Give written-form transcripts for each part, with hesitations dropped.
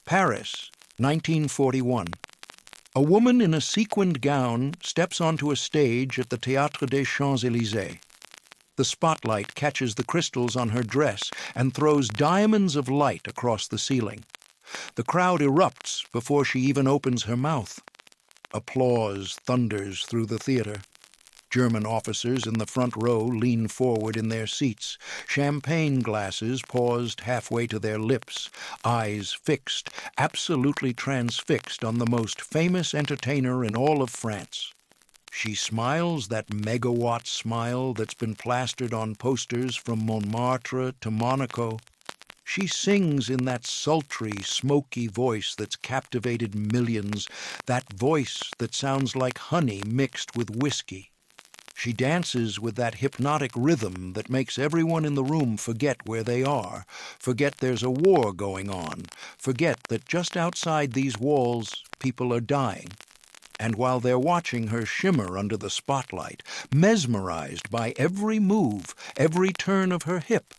Paris, 1941. A woman in a sequined gown steps onto a stage at the Théâtre des Champs-Élysées. The spotlight catches the crystals on her dress and throws diamonds of light across the ceiling. The crowd erupts before she even opens her mouth. Applause thunders through the theater. German officers in the front row lean forward in their seats, champagne glasses paused halfway to their lips, eyes fixed, absolutely transfixed on the most famous entertainer in all of France. She smiles that megawatt smile that's been plastered on posters from Montmartre to Monaco. She sings in that sultry, smoky voice that's captivated millions, that voice that sounds like honey mixed with whiskey. She dances with that hypnotic rhythm that makes everyone in the room forget where they are, forget there's a war going on, forget that just outside these walls people are dying. And while they're watching her shimmer under the spotlight, mesmerized by every move, every turn of her hip,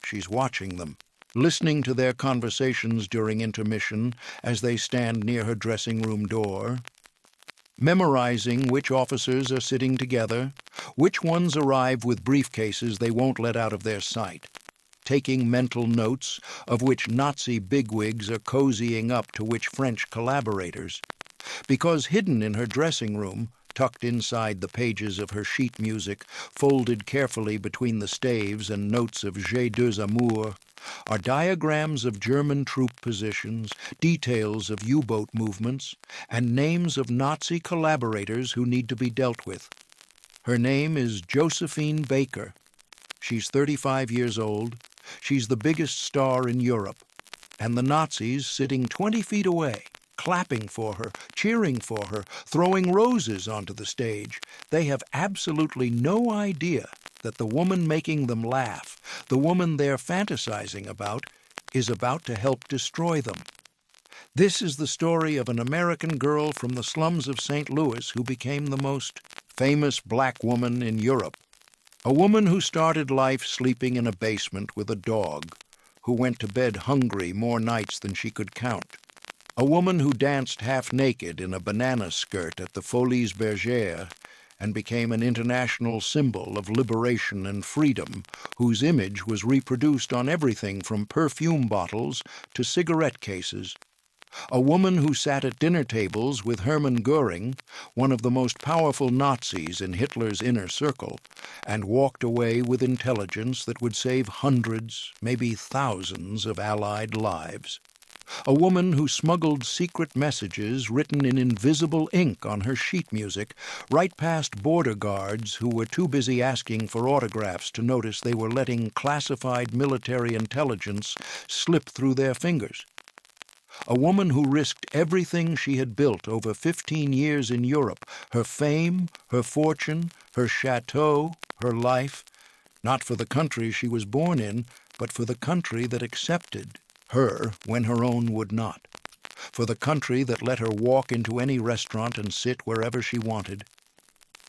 she's watching them, listening to their conversations during intermission as they stand near her dressing room door, memorizing which officers are sitting together, which ones arrive with briefcases they won't let out of their sight, taking mental notes of which Nazi bigwigs are cozying up to which French collaborators. Because hidden in her dressing room, tucked inside the pages of her sheet music, folded carefully between the staves and notes of J'ai deux amours, are diagrams of German troop positions, details of U-boat movements, and names of Nazi collaborators who need to be dealt with. Her name is Josephine Baker. She's 35 years old. She's the biggest star in Europe. And the Nazis sitting 20 feet away, clapping for her, cheering for her, throwing roses onto the stage. They have absolutely no idea that the woman making them laugh, the woman they're fantasizing about, is about to help destroy them. This is the story of an American girl from the slums of St. Louis who became the most famous black woman in Europe. A woman who started life sleeping in a basement with a dog, who went to bed hungry more nights than she could count. A woman who danced half-naked in a banana skirt at the Folies Bergère and became an international symbol of liberation and freedom, whose image was reproduced on everything from perfume bottles to cigarette cases. A woman who sat at dinner tables with Hermann Göring, one of the most powerful Nazis in Hitler's inner circle, and walked away with intelligence that would save hundreds, maybe thousands of Allied lives. A woman who smuggled secret messages written in invisible ink on her sheet music right past border guards who were too busy asking for autographs to notice they were letting classified military intelligence slip through their fingers. A woman who risked everything she had built over 15 years in Europe, her fame, her fortune, her château, her life, not for the country she was born in, but for the country that accepted her when her own would not, for the country that let her walk into any restaurant and sit wherever she wanted.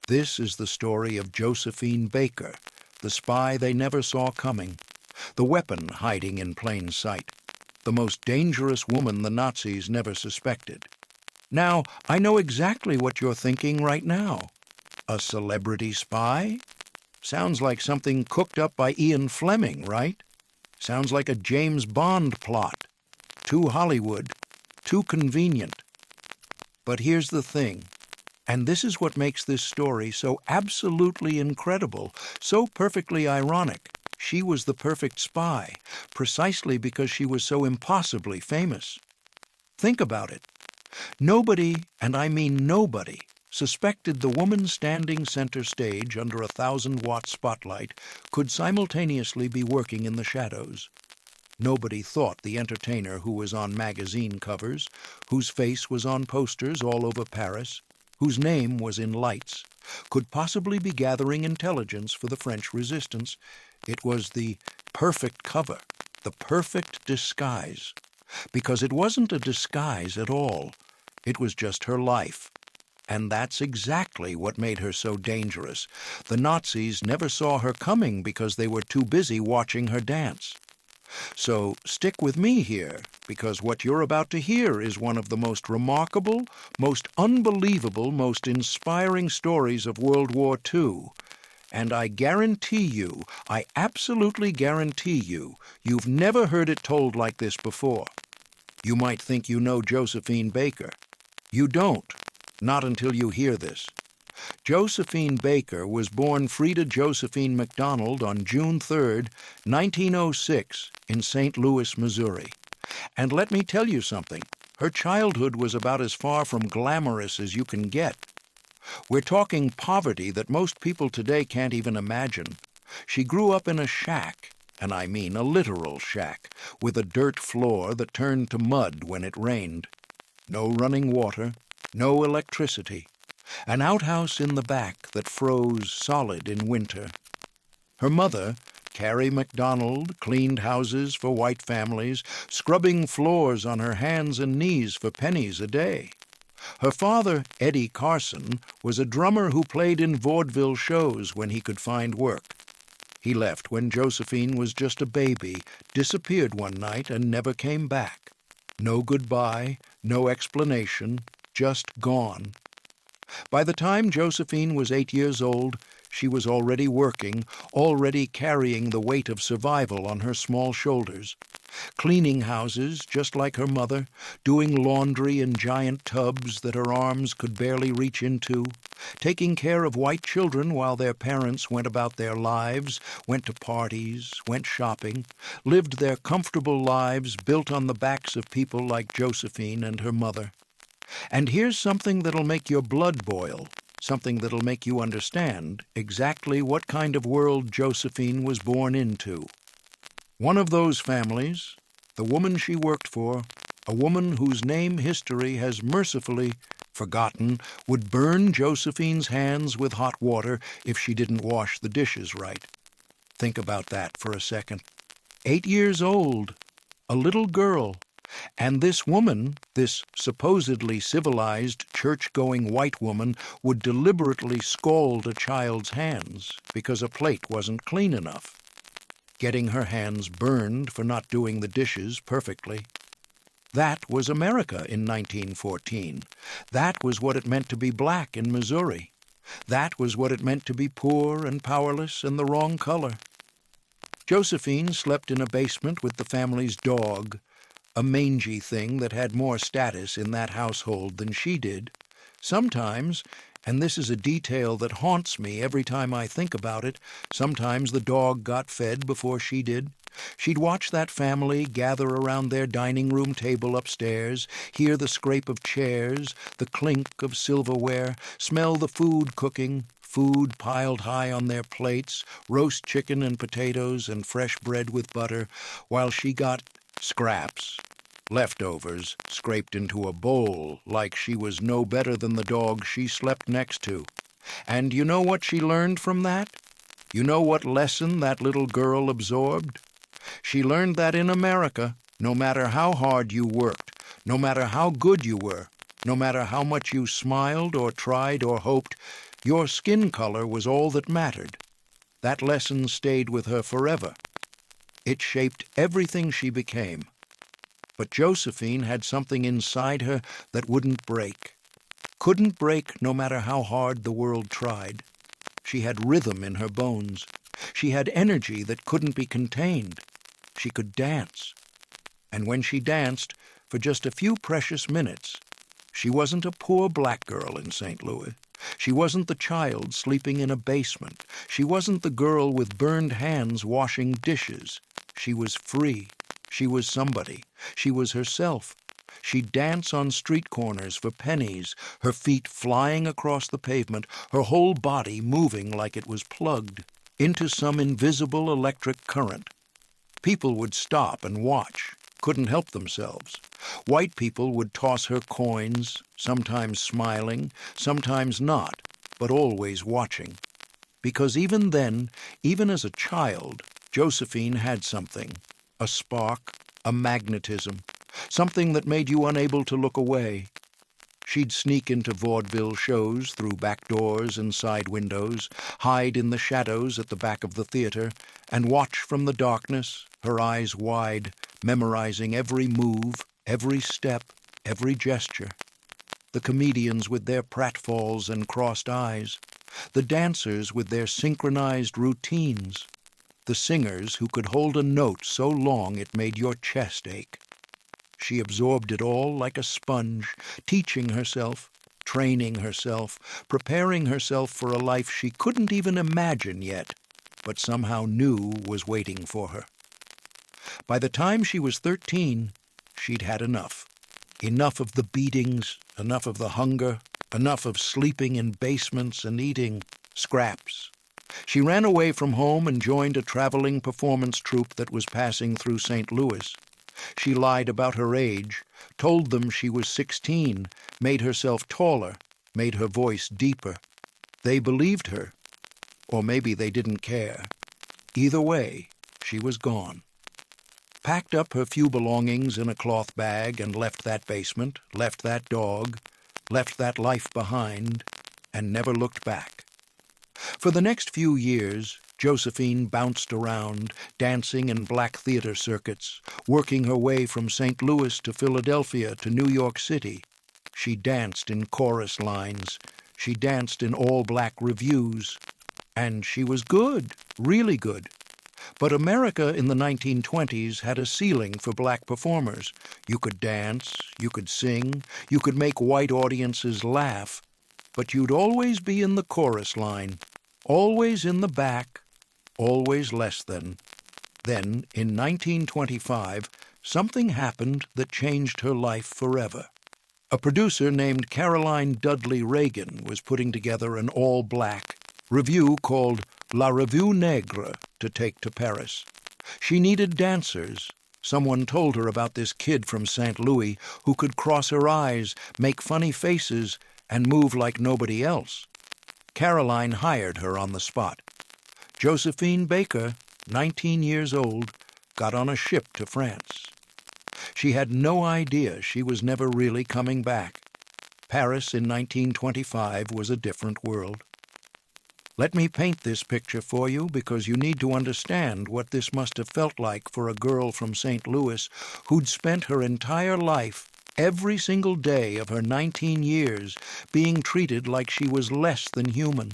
This is the story of Josephine Baker, the spy they never saw coming, the weapon hiding in plain sight, the most dangerous woman the Nazis never suspected. Now, I know exactly what you're thinking right now. A celebrity spy? Sounds like something cooked up by Ian Fleming, right? Sounds like a James Bond plot. Too Hollywood, too convenient. But here's the thing, and this is what makes this story so absolutely incredible, so perfectly ironic. She was the perfect spy, precisely because she was so impossibly famous. Think about it. Nobody, and I mean nobody, suspected the woman standing center stage under a 1,000-watt spotlight could simultaneously be working in the shadows. Nobody thought the entertainer who was on magazine covers, whose face was on posters all over Paris, whose name was in lights, could possibly be gathering intelligence for the French resistance. It was the perfect cover, the perfect disguise, because it wasn't a disguise at all. It was just her life. And that's exactly what made her so dangerous. The Nazis never saw her coming because they were too busy watching her dance. So stick with me here, because what you're about to hear is one of the most remarkable, most unbelievable, most inspiring stories of World War II. And I guarantee you, I absolutely guarantee you, you've never heard it told like this before. You might think you know Josephine Baker. You don't, not until you hear this. Josephine Baker was born Frida Josephine McDonald on June 3, 1906, in St. Louis, Missouri. And let me tell you something, her childhood was about as far from glamorous as you can get. We're talking poverty that most people today can't even imagine. She grew up in a shack, and I mean a literal shack, with a dirt floor that turned to mud when it rained. No running water, no electricity. An outhouse in the back that froze solid in winter. Her mother, Carrie McDonald, cleaned houses for white families, scrubbing floors on her hands and knees for pennies a day. Her father, Eddie Carson, was a drummer who played in vaudeville shows when he could find work. He left when Josephine was just a baby, disappeared one night, and never came back. No goodbye, no explanation, just gone. By the time Josephine was 8 years old, she was already working, already carrying the weight of survival on her small shoulders, cleaning houses just like her mother, doing laundry in giant tubs that her arms could barely reach into, taking care of white children while their parents went about their lives, went to parties, went shopping, lived their comfortable lives built on the backs of people like Josephine and her mother. And here's something that'll make your blood boil, something that'll make you understand exactly what kind of world Josephine was born into. One of those families, the woman she worked for, a woman whose name history has mercifully forgotten, would burn Josephine's hands with hot water if she didn't wash the dishes right. Think about that for a second. 8 years old, a little girl. And this woman, this supposedly civilized, church-going white woman, would deliberately scald a child's hands because a plate wasn't clean enough, getting her hands burned for not doing the dishes perfectly. That was America in 1914. That was what it meant to be black in Missouri. That was what it meant to be poor and powerless and the wrong color. Josephine slept in a basement with the family's dog, a mangy thing that had more status in that household than she did. Sometimes, and this is a detail that haunts me every time I think about it, sometimes the dog got fed before she did. She'd watch that family gather around their dining room table upstairs, hear the scrape of chairs, the clink of silverware, smell the food cooking, food piled high on their plates, roast chicken and potatoes and fresh bread with butter, while she got scraps, leftovers, scraped into a bowl like she was no better than the dog she slept next to. And you know what she learned from that? You know what lesson that little girl absorbed? She learned that in America, no matter how hard you worked, no matter how good you were, no matter how much you smiled or tried or hoped, your skin color was all that mattered. That lesson stayed with her forever. It shaped everything she became. But Josephine had something inside her that wouldn't break. Couldn't break no matter how hard the world tried. She had rhythm in her bones. She had energy that couldn't be contained. She could dance. And when she danced, for just a few precious minutes, she wasn't a poor black girl in St. Louis. She wasn't the child sleeping in a basement. She wasn't the girl with burned hands washing dishes. She was free. She was somebody. She was herself. She'd dance on street corners for pennies, her feet flying across the pavement, her whole body moving like it was plugged into some invisible electric current. People would stop and watch, couldn't help themselves. White people would toss her coins, sometimes smiling, sometimes not, but always watching. Because even then, even as a child, Josephine had something, a spark, a magnetism, something that made you unable to look away. She'd sneak into vaudeville shows through back doors and side windows, hide in the shadows at the back of the theater, and watch from the darkness, her eyes wide, memorizing every move, every step, every gesture. The comedians with their pratfalls and crossed eyes, the dancers with their synchronized routines, the singers who could hold a note so long it made your chest ache. She absorbed it all like a sponge, teaching herself, training herself, preparing herself for a life she couldn't even imagine yet, but somehow knew was waiting for her. By the time she was 13, she'd had enough. Enough of the beatings, enough of the hunger, enough of sleeping in basements and eating scraps. She ran away from home and joined a traveling performance troupe that was passing through St. Louis. She lied about her age, told them she was 16, made herself taller, made her voice deeper. They believed her, or maybe they didn't care. Either way, she was gone. Packed up her few belongings in a cloth bag and left that basement, left that dog, left that life behind, and never looked back. For the next few years, Josephine bounced around, dancing in black theater circuits, working her way from St. Louis to Philadelphia to New York City. She danced in chorus lines. She danced in all-black revues. And she was good, really good. But America in the 1920s had a ceiling for black performers. You could dance, you could sing, you could make white audiences laugh, but you'd always be in the chorus line, always in the back, always less than. Then, in 1925, something happened that changed her life forever. A producer named Caroline Dudley Reagan was putting together an all-black revue called La Revue Nègre to take to Paris. She needed dancers. Someone told her about this kid from St. Louis who could cross her eyes, make funny faces, and move like nobody else. Caroline hired her on the spot. Josephine Baker, 19 years old, got on a ship to France. She had no idea she was never really coming back. Paris in 1925 was a different world. Let me paint this picture for you because you need to understand what this must have felt like for a girl from St. Louis who'd spent her entire life, every single day of her 19 years, being treated like she was less than human,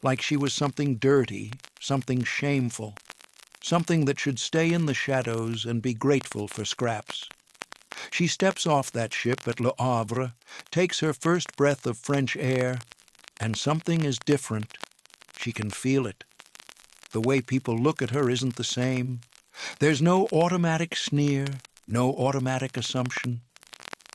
like she was something dirty, something shameful, something that should stay in the shadows and be grateful for scraps. She steps off that ship at Le Havre, takes her first breath of French air, and something is different. She can feel it. The way people look at her isn't the same. There's no automatic sneer, no automatic assumption.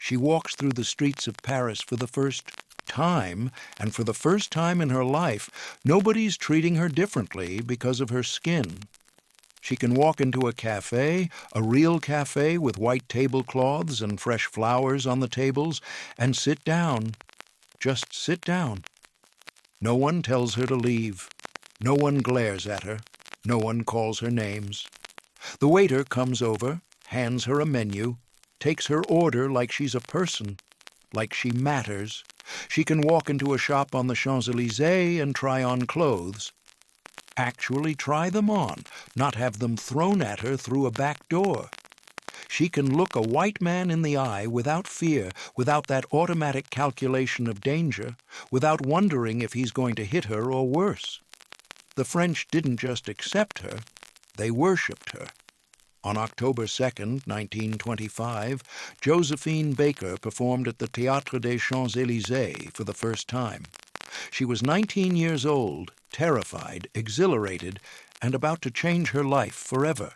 She walks through the streets of Paris for the first time, and for the first time in her life, nobody's treating her differently because of her skin. She can walk into a cafe, a real cafe with white tablecloths and fresh flowers on the tables, and sit down. Just sit down. No one tells her to leave. No one glares at her. No one calls her names. The waiter comes over, hands her a menu, takes her order like she's a person, like she matters. She can walk into a shop on the Champs-Élysées and try on clothes. Actually try them on, not have them thrown at her through a back door. She can look a white man in the eye without fear, without that automatic calculation of danger, without wondering if he's going to hit her or worse. The French didn't just accept her, they worshipped her. On October 2nd, 1925, Josephine Baker performed at the Théâtre des Champs-Élysées for the first time. She was 19 years old, terrified, exhilarated, and about to change her life forever.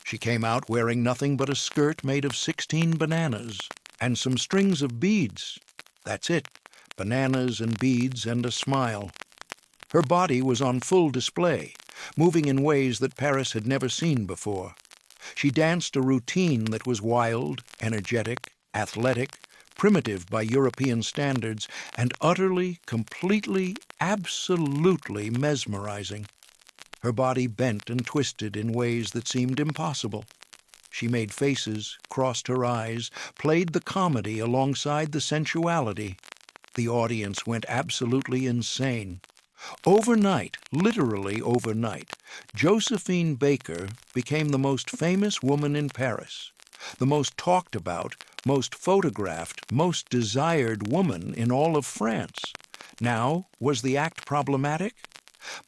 She came out wearing nothing but a skirt made of 16 bananas and some strings of beads. That's it, bananas and beads and a smile. Her body was on full display, moving in ways that Paris had never seen before. She danced a routine that was wild, energetic, athletic, primitive by European standards, and utterly, completely, absolutely mesmerizing. Her body bent and twisted in ways that seemed impossible. She made faces, crossed her eyes, played the comedy alongside the sensuality. The audience went absolutely insane. Overnight, literally overnight, Josephine Baker became the most famous woman in Paris, the most talked about, most photographed, most desired woman in all of France. Now, was the act problematic?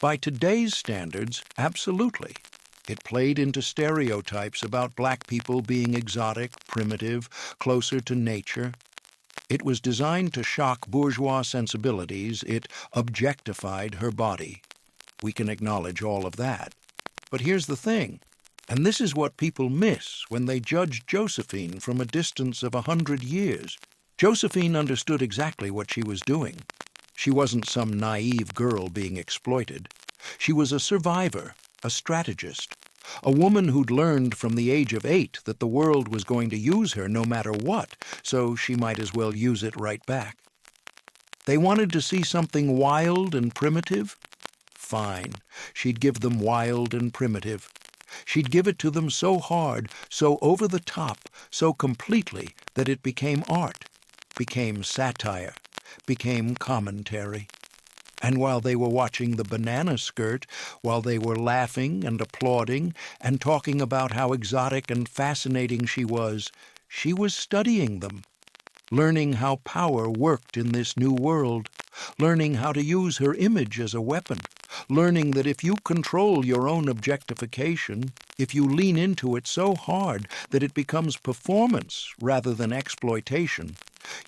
By today's standards, absolutely. It played into stereotypes about black people being exotic, primitive, closer to nature. It was designed to shock bourgeois sensibilities. It objectified her body. We can acknowledge all of that. But here's the thing, and this is what people miss when they judge Josephine from a distance of 100 years. Josephine understood exactly what she was doing. She wasn't some naive girl being exploited. She was a survivor, a strategist, a woman who'd learned from the age of 8 that the world was going to use her no matter what, so she might as well use it right back. They wanted to see something wild and primitive? Fine. She'd give them wild and primitive. She'd give it to them so hard, so over the top, so completely that it became art, became satire, became commentary. And while they were watching the banana skirt, while they were laughing and applauding and talking about how exotic and fascinating she was studying them, learning how power worked in this new world, learning how to use her image as a weapon, learning that if you control your own objectification, if you lean into it so hard that it becomes performance rather than exploitation,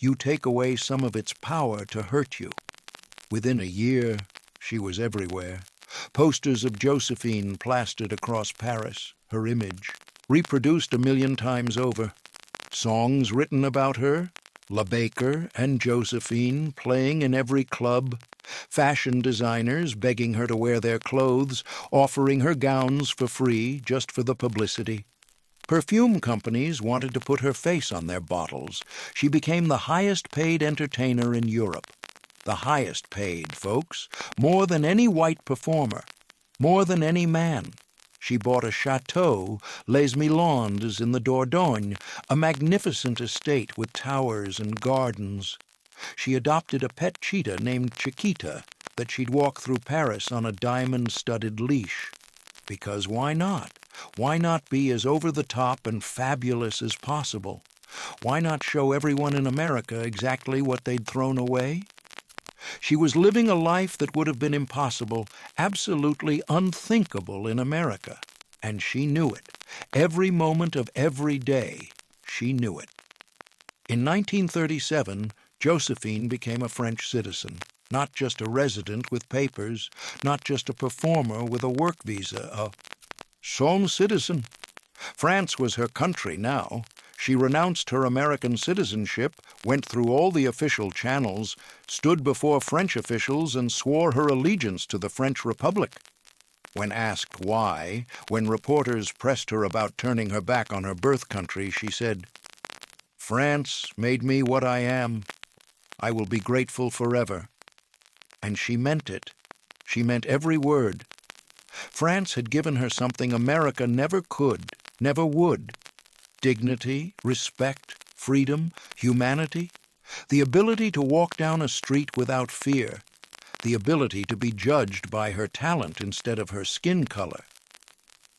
you take away some of its power to hurt you. Within a year, she was everywhere. Posters of Josephine plastered across Paris, her image, reproduced 1,000,000 times over. Songs written about her, La Baker and Josephine playing in every club, fashion designers begging her to wear their clothes, offering her gowns for free just for the publicity. Perfume companies wanted to put her face on their bottles. She became the highest-paid entertainer in Europe. The highest paid, folks, more than any white performer, more than any man. She bought a Château, Les Milandes in the Dordogne, a magnificent estate with towers and gardens. She adopted a pet cheetah named Chiquita that she'd walk through Paris on a diamond-studded leash. Because why not? Why not be as over-the-top and fabulous as possible? Why not show everyone in America exactly what they'd thrown away? She was living a life that would have been impossible, absolutely unthinkable in America. And she knew it. Every moment of every day, she knew it. In 1937, Josephine became a French citizen, not just a resident with papers, not just a performer with a work visa, a sole citizen. France was her country now. She renounced her American citizenship, went through all the official channels, stood before French officials and swore her allegiance to the French Republic. When asked why, when reporters pressed her about turning her back on her birth country, she said, "France made me what I am. I will be grateful forever." And she meant it. She meant every word. France had given her something America never could, never would. Dignity, respect, freedom, humanity, the ability to walk down a street without fear, the ability to be judged by her talent instead of her skin color.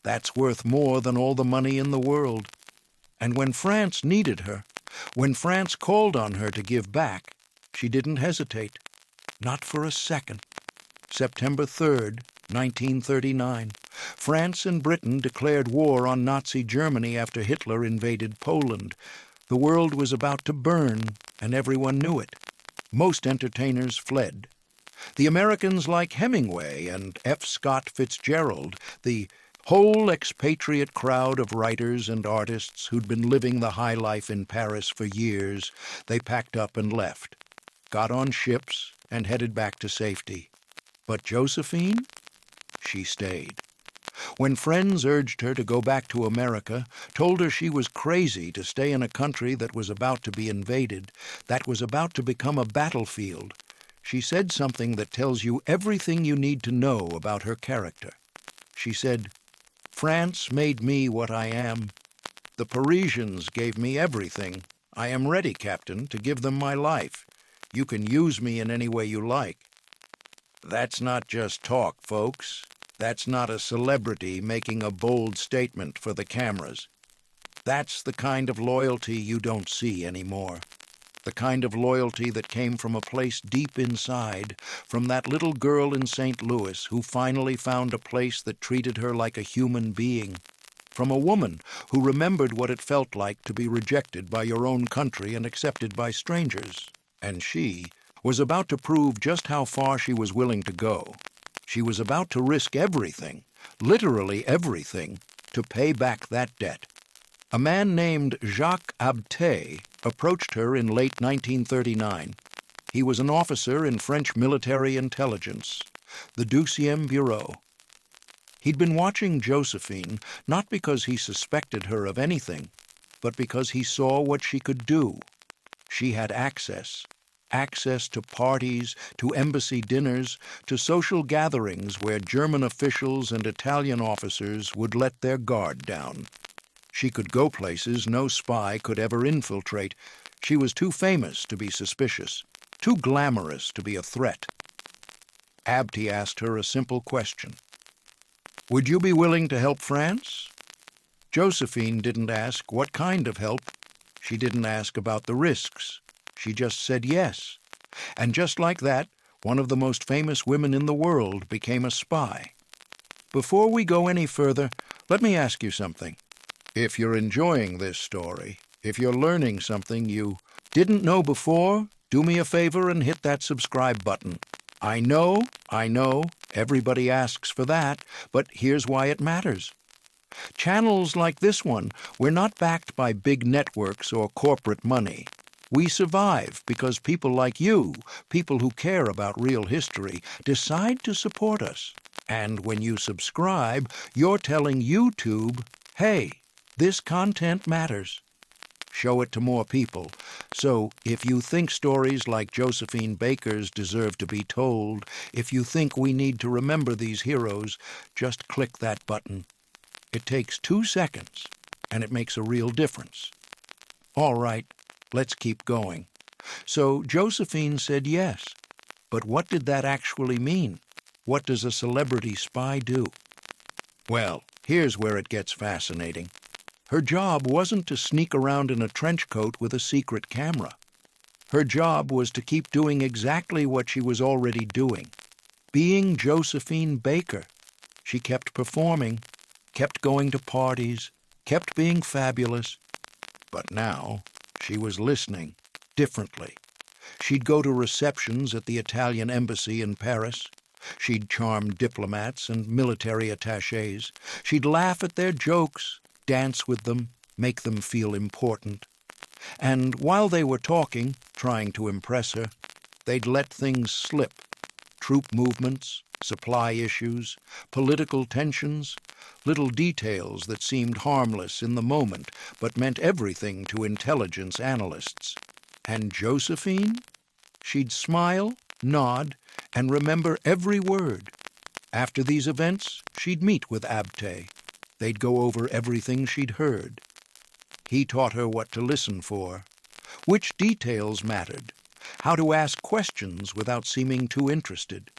That's worth more than all the money in the world. And when France needed her, when France called on her to give back, she didn't hesitate. Not for a second. September 3rd, 1939. France and Britain declared war on Nazi Germany after Hitler invaded Poland. The world was about to burn, and everyone knew it. Most entertainers fled. The Americans like Hemingway and F. Scott Fitzgerald, the whole expatriate crowd of writers and artists who'd been living the high life in Paris for years, they packed up and left, got on ships, and headed back to safety. But Josephine? She stayed. When friends urged her to go back to America, told her she was crazy to stay in a country that was about to be invaded, that was about to become a battlefield, she said something that tells you everything you need to know about her character. She said, "France made me what I am. The Parisians gave me everything. I am ready, Captain, to give them my life. You can use me in any way you like." That's not just talk, folks. That's not a celebrity making a bold statement for the cameras. That's the kind of loyalty you don't see anymore. The kind of loyalty that came from a place deep inside, from that little girl in St. Louis who finally found a place that treated her like a human being. From a woman who remembered what it felt like to be rejected by your own country and accepted by strangers. And she was about to prove just how far she was willing to go. She was about to risk everything, literally everything, to pay back that debt. A man named Jacques Abté approached her in late 1939. He was an officer in French military intelligence, the 12e Bureau. He'd been watching Josephine not because he suspected her of anything, but because he saw what she could do. She had access to parties, to embassy dinners, to social gatherings where German officials and Italian officers would let their guard down. She could go places no spy could ever infiltrate. She was too famous to be suspicious, too glamorous to be a threat. Abté asked her a simple question. Would you be willing to help France? Josephine didn't ask what kind of help. She didn't ask about the risks. She just said yes. And just like that, one of the most famous women in the world became a spy. Before we go any further, let me ask you something. If you're enjoying this story, if you're learning something you didn't know before, do me a favor and hit that subscribe button. I know, everybody asks for that, but here's why it matters. Channels like this one, we're not backed by big networks or corporate money. We survive because people like you, people who care about real history, decide to support us. And when you subscribe, you're telling YouTube, hey, this content matters. Show it to more people. So if you think stories like Josephine Baker's deserve to be told, if you think we need to remember these heroes, just click that button. It takes 2 seconds, and it makes a real difference. All right, let's keep going. So Josephine said yes. But what did that actually mean? What does a celebrity spy do? Well, here's where it gets fascinating. Her job wasn't to sneak around in a trench coat with a secret camera. Her job was to keep doing exactly what she was already doing, being Josephine Baker. She kept performing, kept going to parties, kept being fabulous. But now she was listening differently. She'd go to receptions at the Italian embassy in Paris. She'd charm diplomats and military attachés. She'd laugh at their jokes, dance with them, make them feel important. And while they were talking, trying to impress her, they'd let things slip. Troop movements, supply issues, political tensions, little details that seemed harmless in the moment but meant everything to intelligence analysts. And Josephine? She'd smile, nod, and remember every word. After these events, she'd meet with Abté. They'd go over everything she'd heard. He taught her what to listen for, which details mattered, how to ask questions without seeming too interested.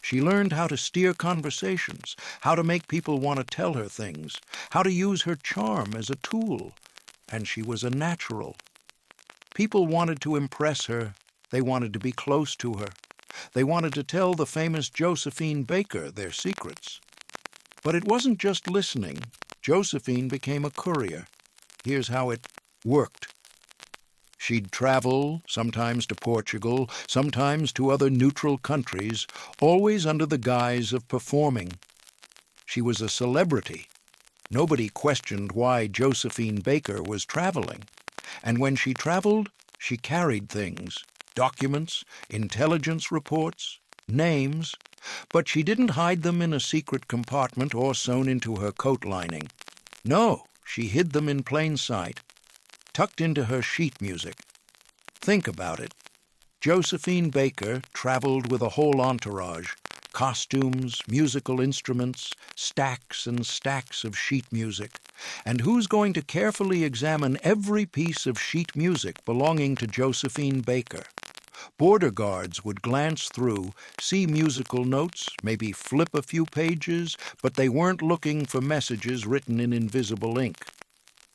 She learned how to steer conversations, how to make people want to tell her things, how to use her charm as a tool, and she was a natural. People wanted to impress her. They wanted to be close to her. They wanted to tell the famous Josephine Baker their secrets. But it wasn't just listening. Josephine became a courier. Here's how it worked. She'd travel, sometimes to Portugal, sometimes to other neutral countries, always under the guise of performing. She was a celebrity. Nobody questioned why Josephine Baker was traveling. And when she traveled, she carried things, documents, intelligence reports, names, but she didn't hide them in a secret compartment or sewn into her coat lining. No, she hid them in plain sight, tucked into her sheet music. Think about it. Josephine Baker traveled with a whole entourage, costumes, musical instruments, stacks and stacks of sheet music. And who's going to carefully examine every piece of sheet music belonging to Josephine Baker? Border guards would glance through, see musical notes, maybe flip a few pages, but they weren't looking for messages written in invisible ink.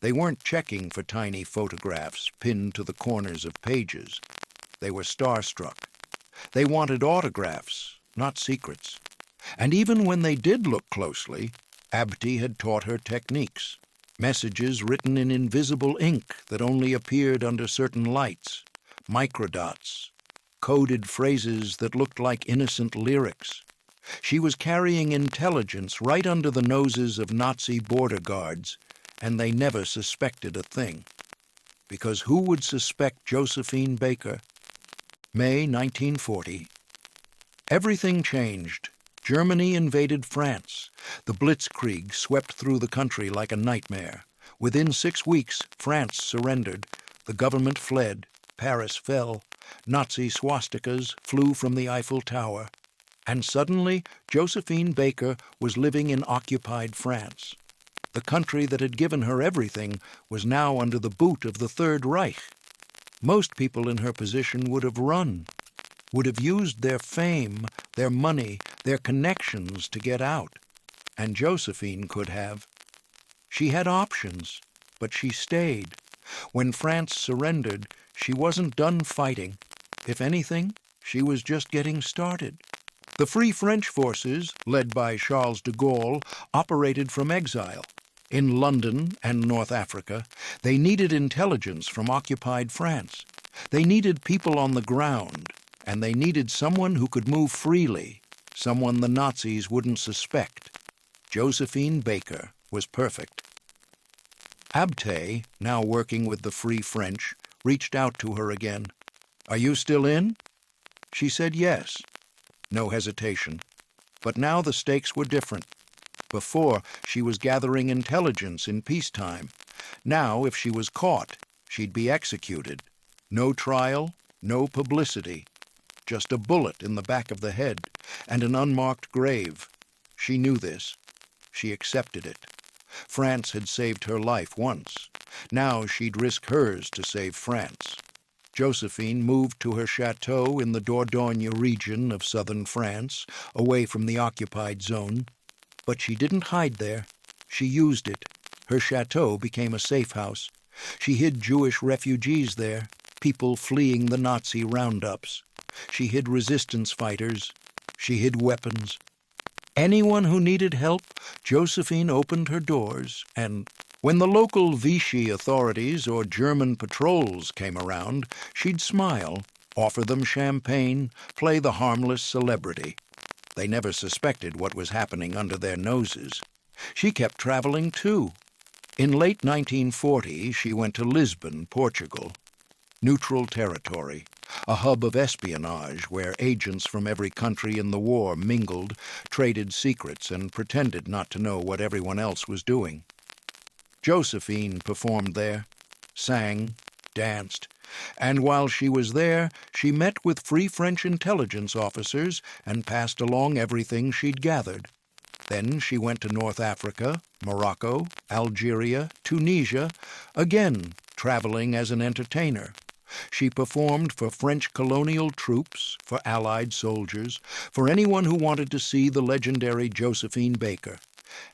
They weren't checking for tiny photographs pinned to the corners of pages. They were starstruck. They wanted autographs, not secrets. And even when they did look closely, Abti had taught her techniques. Messages written in invisible ink that only appeared under certain lights, microdots, coded phrases that looked like innocent lyrics. She was carrying intelligence right under the noses of Nazi border guards, and they never suspected a thing. Because who would suspect Josephine Baker? May 1940. Everything changed. Germany invaded France. The Blitzkrieg swept through the country like a nightmare. Within 6 weeks, France surrendered. The government fled. Paris fell. Nazi swastikas flew from the Eiffel Tower. And suddenly, Josephine Baker was living in occupied France. The country that had given her everything was now under the boot of the Third Reich. Most people in her position would have run, would have used their fame, their money, their connections to get out. And Josephine could have. She had options, but she stayed. When France surrendered, she wasn't done fighting. If anything, she was just getting started. The Free French forces, led by Charles de Gaulle, operated from exile. In London and North Africa, they needed intelligence from occupied France. They needed people on the ground, and they needed someone who could move freely, someone the Nazis wouldn't suspect. Josephine Baker was perfect. Abte, now working with the Free French, reached out to her again. "Are you still in?" She said yes. No hesitation. But now the stakes were different. Before, she was gathering intelligence in peacetime. Now, if she was caught, she'd be executed. No trial, no publicity. Just a bullet in the back of the head and an unmarked grave. She knew this. She accepted it. France had saved her life once. Now she'd risk hers to save France. Josephine moved to her château in the Dordogne region of southern France, away from the occupied zone. But she didn't hide there. She used it. Her château became a safe house. She hid Jewish refugees there, people fleeing the Nazi roundups. She hid resistance fighters. She hid weapons. Anyone who needed help, Josephine opened her doors, and when the local Vichy authorities or German patrols came around, she'd smile, offer them champagne, play the harmless celebrity. They never suspected what was happening under their noses. She kept traveling, too. In late 1940, she went to Lisbon, Portugal. Neutral territory, a hub of espionage where agents from every country in the war mingled, traded secrets, and pretended not to know what everyone else was doing. Josephine performed there, sang, danced, and while she was there, she met with Free French intelligence officers and passed along everything she'd gathered. Then she went to North Africa, Morocco, Algeria, Tunisia, again traveling as an entertainer. She performed for French colonial troops, for Allied soldiers, for anyone who wanted to see the legendary Josephine Baker.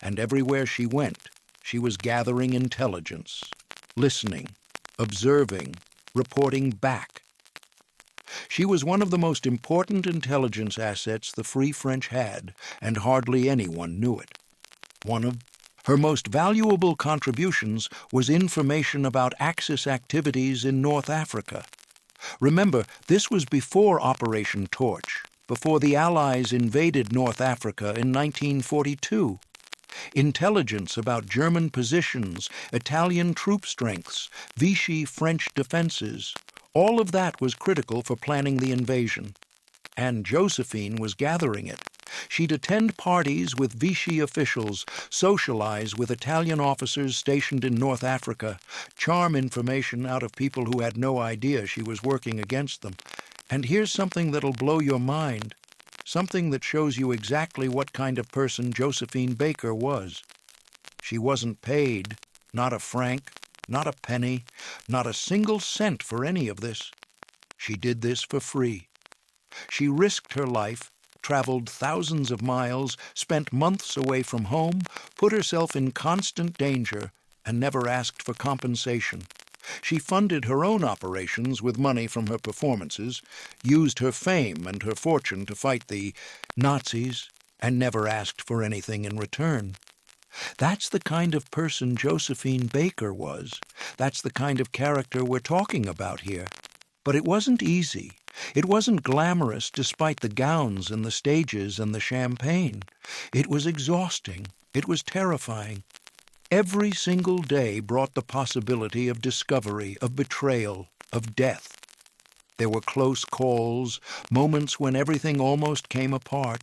And everywhere she went, she was gathering intelligence, listening, observing, reporting back. She was one of the most important intelligence assets the Free French had, and hardly anyone knew it. One of her most valuable contributions was information about Axis activities in North Africa. Remember, this was before Operation Torch, before the Allies invaded North Africa in 1942. Intelligence about German positions, Italian troop strengths, Vichy French defenses, all of that was critical for planning the invasion. And Josephine was gathering it. She'd attend parties with Vichy officials, socialize with Italian officers stationed in North Africa, charm information out of people who had no idea she was working against them. And here's something that'll blow your mind. Something that shows you exactly what kind of person Josephine Baker was. She wasn't paid, not a franc, not a penny, not a single cent for any of this. She did this for free. She risked her life, traveled thousands of miles, spent months away from home, put herself in constant danger, and never asked for compensation. She funded her own operations with money from her performances, used her fame and her fortune to fight the Nazis, and never asked for anything in return. That's the kind of person Josephine Baker was. That's the kind of character we're talking about here. But it wasn't easy. It wasn't glamorous despite the gowns and the stages and the champagne. It was exhausting. It was terrifying. Every single day brought the possibility of discovery, of betrayal, of death. There were close calls, moments when everything almost came apart,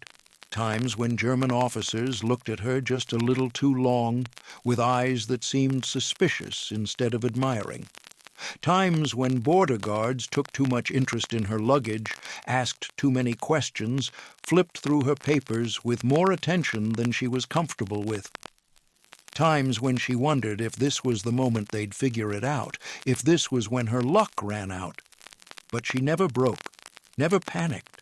times when German officers looked at her just a little too long, with eyes that seemed suspicious instead of admiring. Times when border guards took too much interest in her luggage, asked too many questions, flipped through her papers with more attention than she was comfortable with. Times when she wondered if this was the moment they'd figure it out, if this was when her luck ran out. But she never broke, never panicked.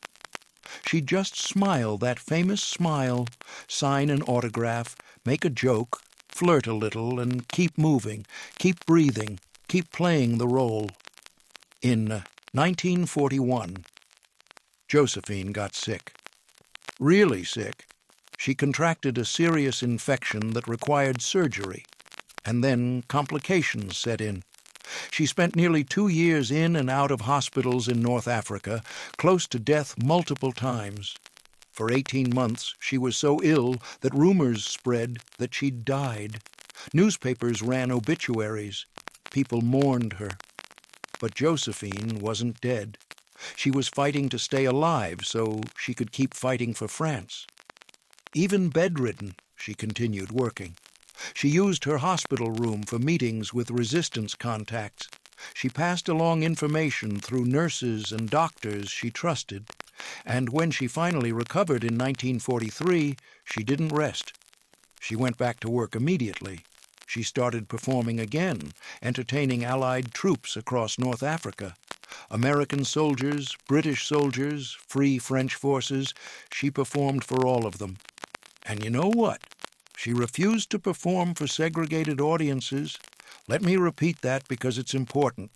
She'd just smile that famous smile, sign an autograph, make a joke, flirt a little, and keep moving, keep breathing, keep playing the role. In 1941, Josephine got sick. Really sick. She contracted a serious infection that required surgery, and then complications set in. She spent nearly 2 years in and out of hospitals in North Africa, close to death multiple times. For 18 months, she was so ill that rumors spread that she'd died. Newspapers ran obituaries. People mourned her. But Josephine wasn't dead. She was fighting to stay alive so she could keep fighting for France. Even bedridden, she continued working. She used her hospital room for meetings with resistance contacts. She passed along information through nurses and doctors she trusted. And when she finally recovered in 1943, she didn't rest. She went back to work immediately. She started performing again, entertaining Allied troops across North Africa. American soldiers, British soldiers, Free French forces, she performed for all of them. And you know what? She refused to perform for segregated audiences. Let me repeat that because it's important.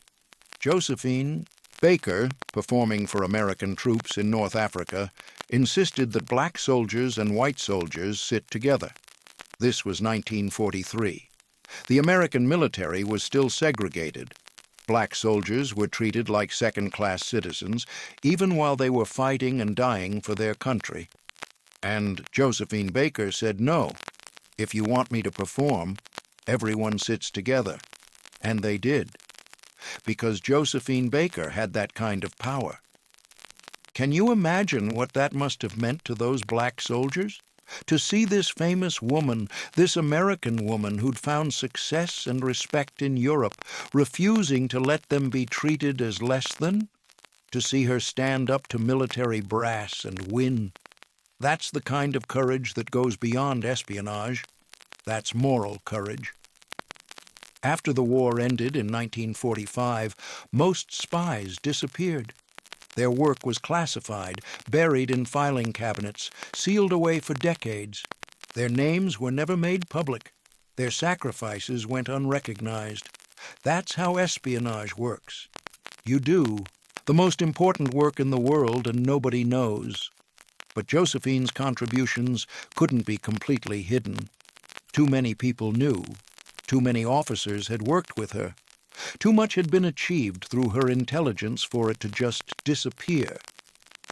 Josephine Baker, performing for American troops in North Africa, insisted that black soldiers and white soldiers sit together. This was 1943. The American military was still segregated. Black soldiers were treated like second-class citizens, even while they were fighting and dying for their country. And Josephine Baker said, no, if you want me to perform, everyone sits together. And they did, because Josephine Baker had that kind of power. Can you imagine what that must have meant to those black soldiers? To see this famous woman, this American woman who'd found success and respect in Europe, refusing to let them be treated as less than? To see her stand up to military brass and win? That's the kind of courage that goes beyond espionage. That's moral courage. After the war ended in 1945, most spies disappeared. Their work was classified, buried in filing cabinets, sealed away for decades. Their names were never made public. Their sacrifices went unrecognized. That's how espionage works. You do the most important work in the world and nobody knows. But Josephine's contributions couldn't be completely hidden. Too many people knew. Too many officers had worked with her. Too much had been achieved through her intelligence for it to just disappear.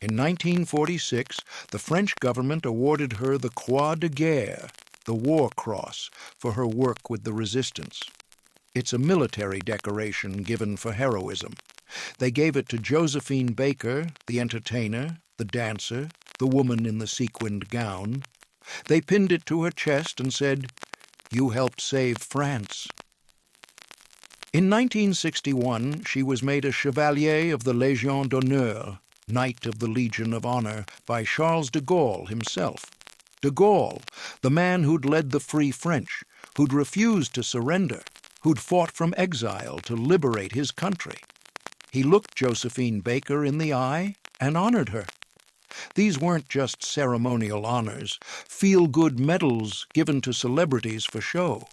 In 1946, the French government awarded her the Croix de Guerre, the War Cross, for her work with the resistance. It's a military decoration given for heroism. They gave it to Josephine Baker, the entertainer, the dancer, the woman in the sequined gown. They pinned it to her chest and said, "You helped save France." In 1961, she was made a Chevalier of the Légion d'honneur, Knight of the Legion of Honor, by Charles de Gaulle himself. De Gaulle, the man who'd led the Free French, who'd refused to surrender, who'd fought from exile to liberate his country. He looked Josephine Baker in the eye and honored her. These weren't just ceremonial honors, feel-good medals given to celebrities for show.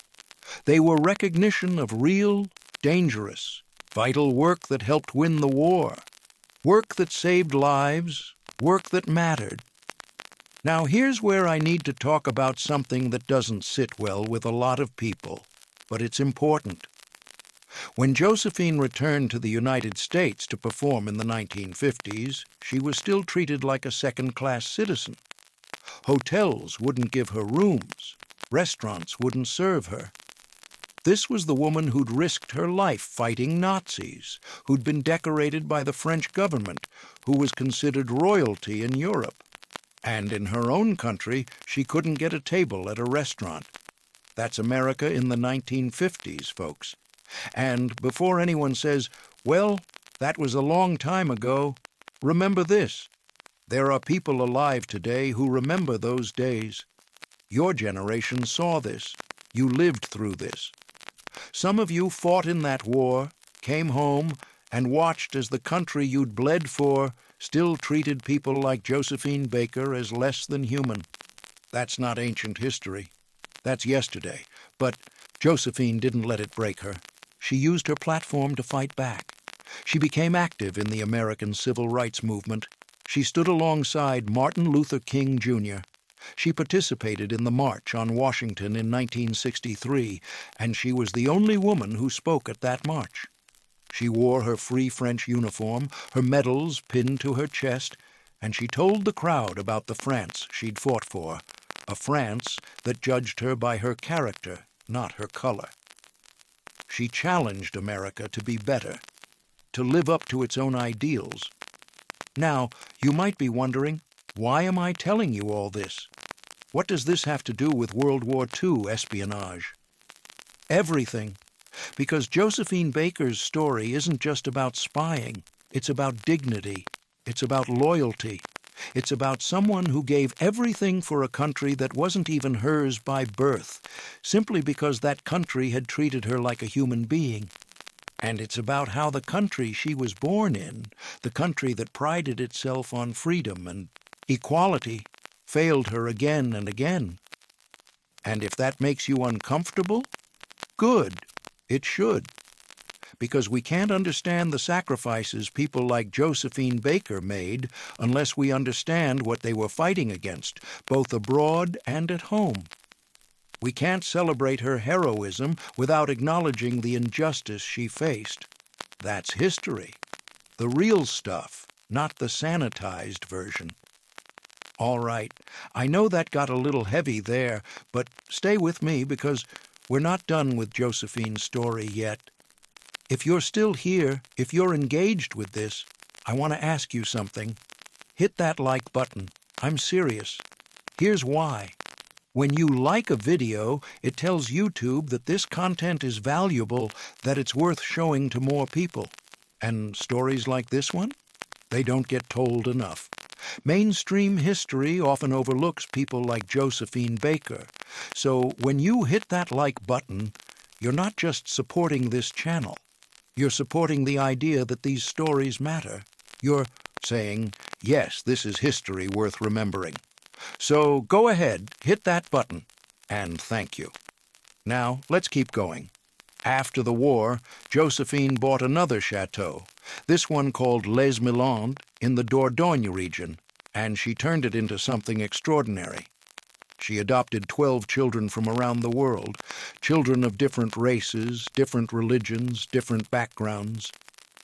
They were recognition of real, dangerous, vital work that helped win the war, work that saved lives, work that mattered. Now here's where I need to talk about something that doesn't sit well with a lot of people, but it's important. When Josephine returned to the United States to perform in the 1950s, she was still treated like a second-class citizen. Hotels wouldn't give her rooms. Restaurants wouldn't serve her. This was the woman who'd risked her life fighting Nazis, who'd been decorated by the French government, who was considered royalty in Europe. And in her own country, she couldn't get a table at a restaurant. That's America in the 1950s, folks. And before anyone says, well, that was a long time ago, remember this. There are people alive today who remember those days. Your generation saw this. You lived through this. Some of you fought in that war, came home, and watched as the country you'd bled for still treated people like Josephine Baker as less than human. That's not ancient history. That's yesterday. But Josephine didn't let it break her. She used her platform to fight back. She became active in the American civil rights movement. She stood alongside Martin Luther King, Jr. She participated in the March on Washington in 1963, and she was the only woman who spoke at that march. She wore her Free French uniform, her medals pinned to her chest, and she told the crowd about the France she'd fought for, a France that judged her by her character, not her color. She challenged America to be better, to live up to its own ideals. Now, you might be wondering, why am I telling you all this? What does this have to do with World War II espionage? Everything. Because Josephine Baker's story isn't just about spying. It's about dignity. It's about loyalty. It's about someone who gave everything for a country that wasn't even hers by birth, simply because that country had treated her like a human being. And it's about how the country she was born in, the country that prided itself on freedom and equality, failed her again and again. And if that makes you uncomfortable, good, it should. Because we can't understand the sacrifices people like Josephine Baker made unless we understand what they were fighting against, both abroad and at home. We can't celebrate her heroism without acknowledging the injustice she faced. That's history. The real stuff, not the sanitized version. All right, I know that got a little heavy there, but stay with me because we're not done with Josephine's story yet. If you're still here, if you're engaged with this, I want to ask you something. Hit that like button. I'm serious. Here's why. When you like a video, it tells YouTube that this content is valuable, that it's worth showing to more people. And stories like this one? They don't get told enough. Mainstream history often overlooks people like Josephine Baker. So when you hit that like button, you're not just supporting this channel. You're supporting the idea that these stories matter. You're saying, yes, this is history worth remembering. So go ahead, hit that button, and thank you. Now, let's keep going. After the war, Josephine bought another chateau, this one called Les Milandes in the Dordogne region, and she turned it into something extraordinary. She adopted 12 children from around the world, children of different races, different religions, different backgrounds.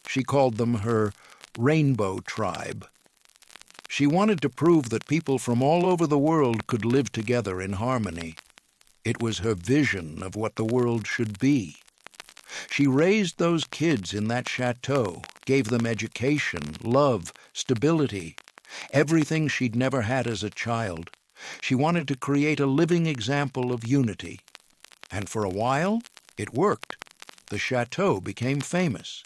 She called them her Rainbow Tribe. She wanted to prove that people from all over the world could live together in harmony. It was her vision of what the world should be. She raised those kids in that chateau, gave them education, love, stability, everything she'd never had as a child. She wanted to create a living example of unity. And for a while, it worked. The chateau became famous.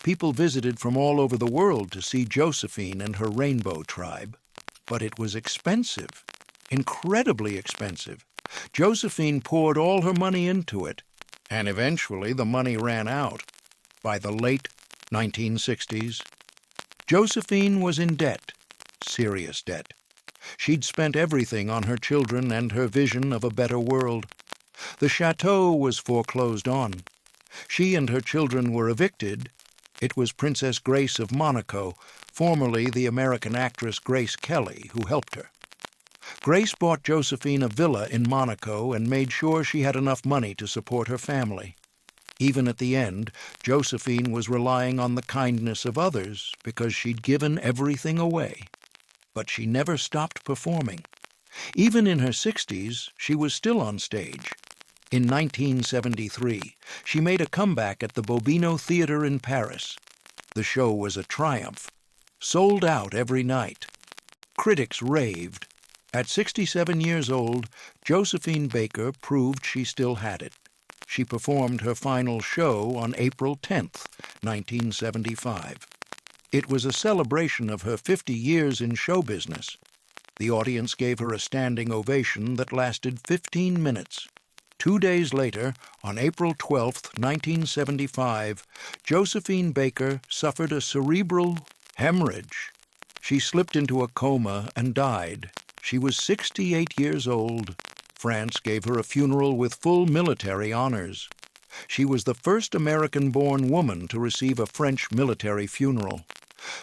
People visited from all over the world to see Josephine and her Rainbow Tribe. But it was expensive, incredibly expensive. Josephine poured all her money into it, and eventually the money ran out. By the late 1960s. Josephine was in debt, serious debt. She'd spent everything on her children and her vision of a better world. The Château was foreclosed on. She and her children were evicted. It was Princess Grace of Monaco, formerly the American actress Grace Kelly, who helped her. Grace bought Josephine a villa in Monaco and made sure she had enough money to support her family. Even at the end, Josephine was relying on the kindness of others because she'd given everything away. But she never stopped performing. Even in her 60s, she was still on stage. In 1973, she made a comeback at the Bobino Theatre in Paris. The show was a triumph. Sold out every night. Critics raved. At 67 years old, Josephine Baker proved she still had it. She performed her final show on April 10th, 1975. It was a celebration of her 50 years in show business. The audience gave her a standing ovation that lasted 15 minutes. 2 days later, on April 12, 1975, Josephine Baker suffered a cerebral hemorrhage. She slipped into a coma and died. She was 68 years old. France gave her a funeral with full military honors. She was the first American-born woman to receive a French military funeral.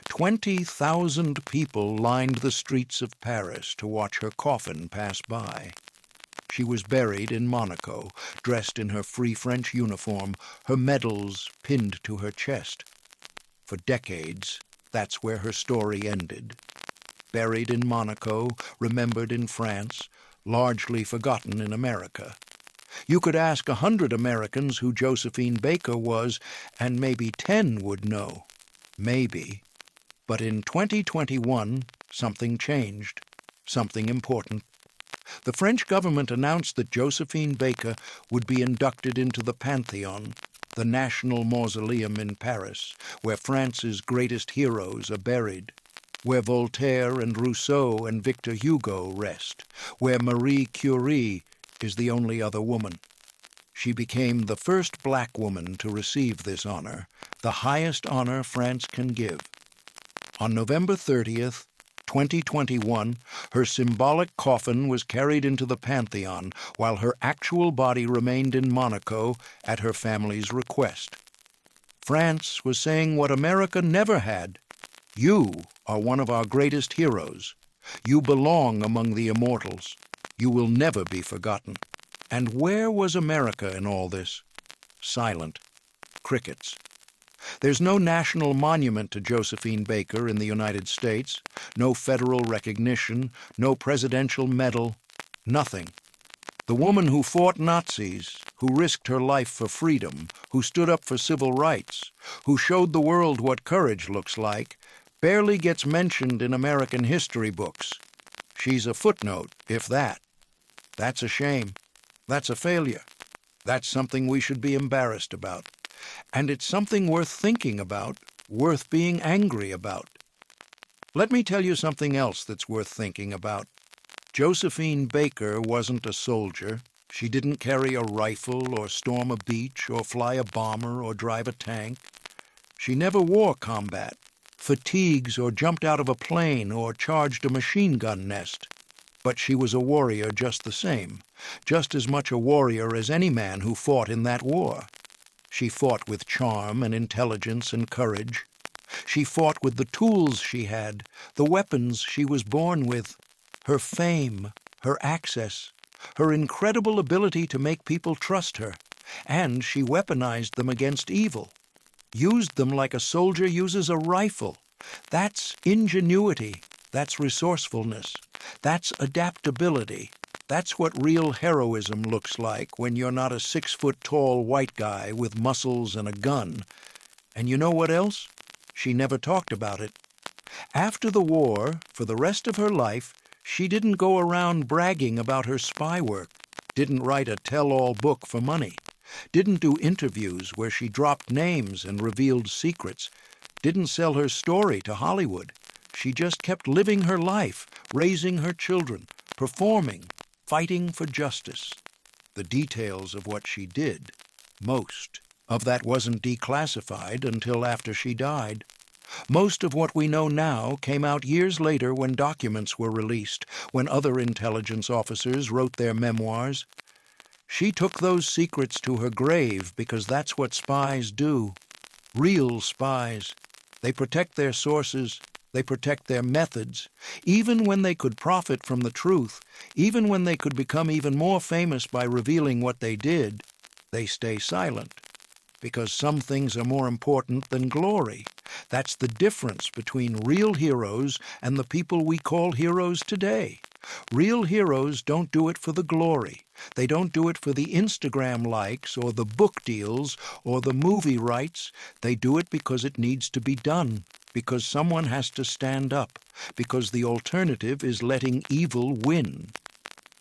20,000 people lined the streets of Paris to watch her coffin pass by. She was buried in Monaco, dressed in her Free French uniform, her medals pinned to her chest. For decades, that's where her story ended. Buried in Monaco, remembered in France, largely forgotten in America. You could ask 100 Americans who Josephine Baker was, and maybe 10 would know. Maybe. But in 2021, something changed. Something important. The French government announced that Josephine Baker would be inducted into the Pantheon, the National Mausoleum in Paris, where France's greatest heroes are buried, where Voltaire and Rousseau and Victor Hugo rest, where Marie Curie is the only other woman. She became the first black woman to receive this honor, the highest honor France can give. On November 30th, 2021, her symbolic coffin was carried into the Pantheon, while her actual body remained in Monaco at her family's request. France was saying what America never had. You are one of our greatest heroes. You belong among the immortals. You will never be forgotten. And where was America in all this? Silent. Crickets. There's no national monument to Josephine Baker in the United States, no federal recognition, no presidential medal, nothing. The woman who fought Nazis, who risked her life for freedom, who stood up for civil rights, who showed the world what courage looks like, barely gets mentioned in American history books. She's a footnote, if that. That's a shame. That's a failure. That's something we should be embarrassed about. And it's something worth thinking about, worth being angry about. Let me tell you something else that's worth thinking about. Josephine Baker wasn't a soldier. She didn't carry a rifle or storm a beach or fly a bomber or drive a tank. She never wore combat, fatigues or jumped out of a plane or charged a machine gun nest. But she was a warrior just the same, just as much a warrior as any man who fought in that war. She fought with charm and intelligence and courage. She fought with the tools she had, the weapons she was born with, her fame, her access, her incredible ability to make people trust her, and she weaponized them against evil, used them like a soldier uses a rifle. That's ingenuity, that's resourcefulness, that's adaptability. That's what real heroism looks like when you're not a 6-foot-tall white guy with muscles and a gun. And you know what else? She never talked about it. After the war, for the rest of her life, she didn't go around bragging about her spy work, didn't write a tell-all book for money, didn't do interviews where she dropped names and revealed secrets, didn't sell her story to Hollywood. She just kept living her life, raising her children, performing, fighting for justice. The details of what she did, most of that wasn't declassified until after she died. Most of what we know now came out years later when documents were released, when other intelligence officers wrote their memoirs. She took those secrets to her grave because that's what spies do. Real spies. They protect their sources. They protect their methods. Even when they could profit from the truth, even when they could become even more famous by revealing what they did, they stay silent. Because some things are more important than glory. That's the difference between real heroes and the people we call heroes today. Real heroes don't do it for the glory. They don't do it for the Instagram likes or the book deals or the movie rights. They do it because it needs to be done, because someone has to stand up, because the alternative is letting evil win.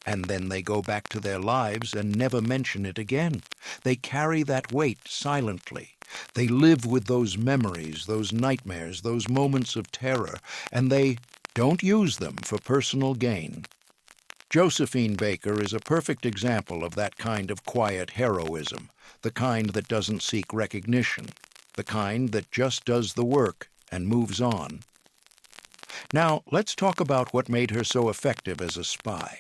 And then they go back to their lives and never mention it again. They carry that weight silently. They live with those memories, those nightmares, those moments of terror, and they don't use them for personal gain. Josephine Baker is a perfect example of that kind of quiet heroism, the kind that doesn't seek recognition, the kind that just does the work and moves on. Now, let's talk about what made her so effective as a spy.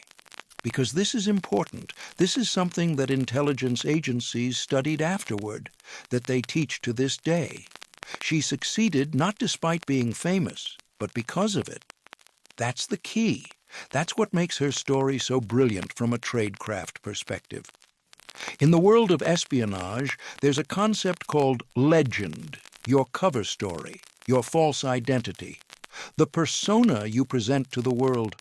Because this is important. This is something that intelligence agencies studied afterward, that they teach to this day. She succeeded not despite being famous, but because of it. That's the key. That's what makes her story so brilliant from a tradecraft perspective. In the world of espionage, there's a concept called legend, your cover story, your false identity, the persona you present to the world.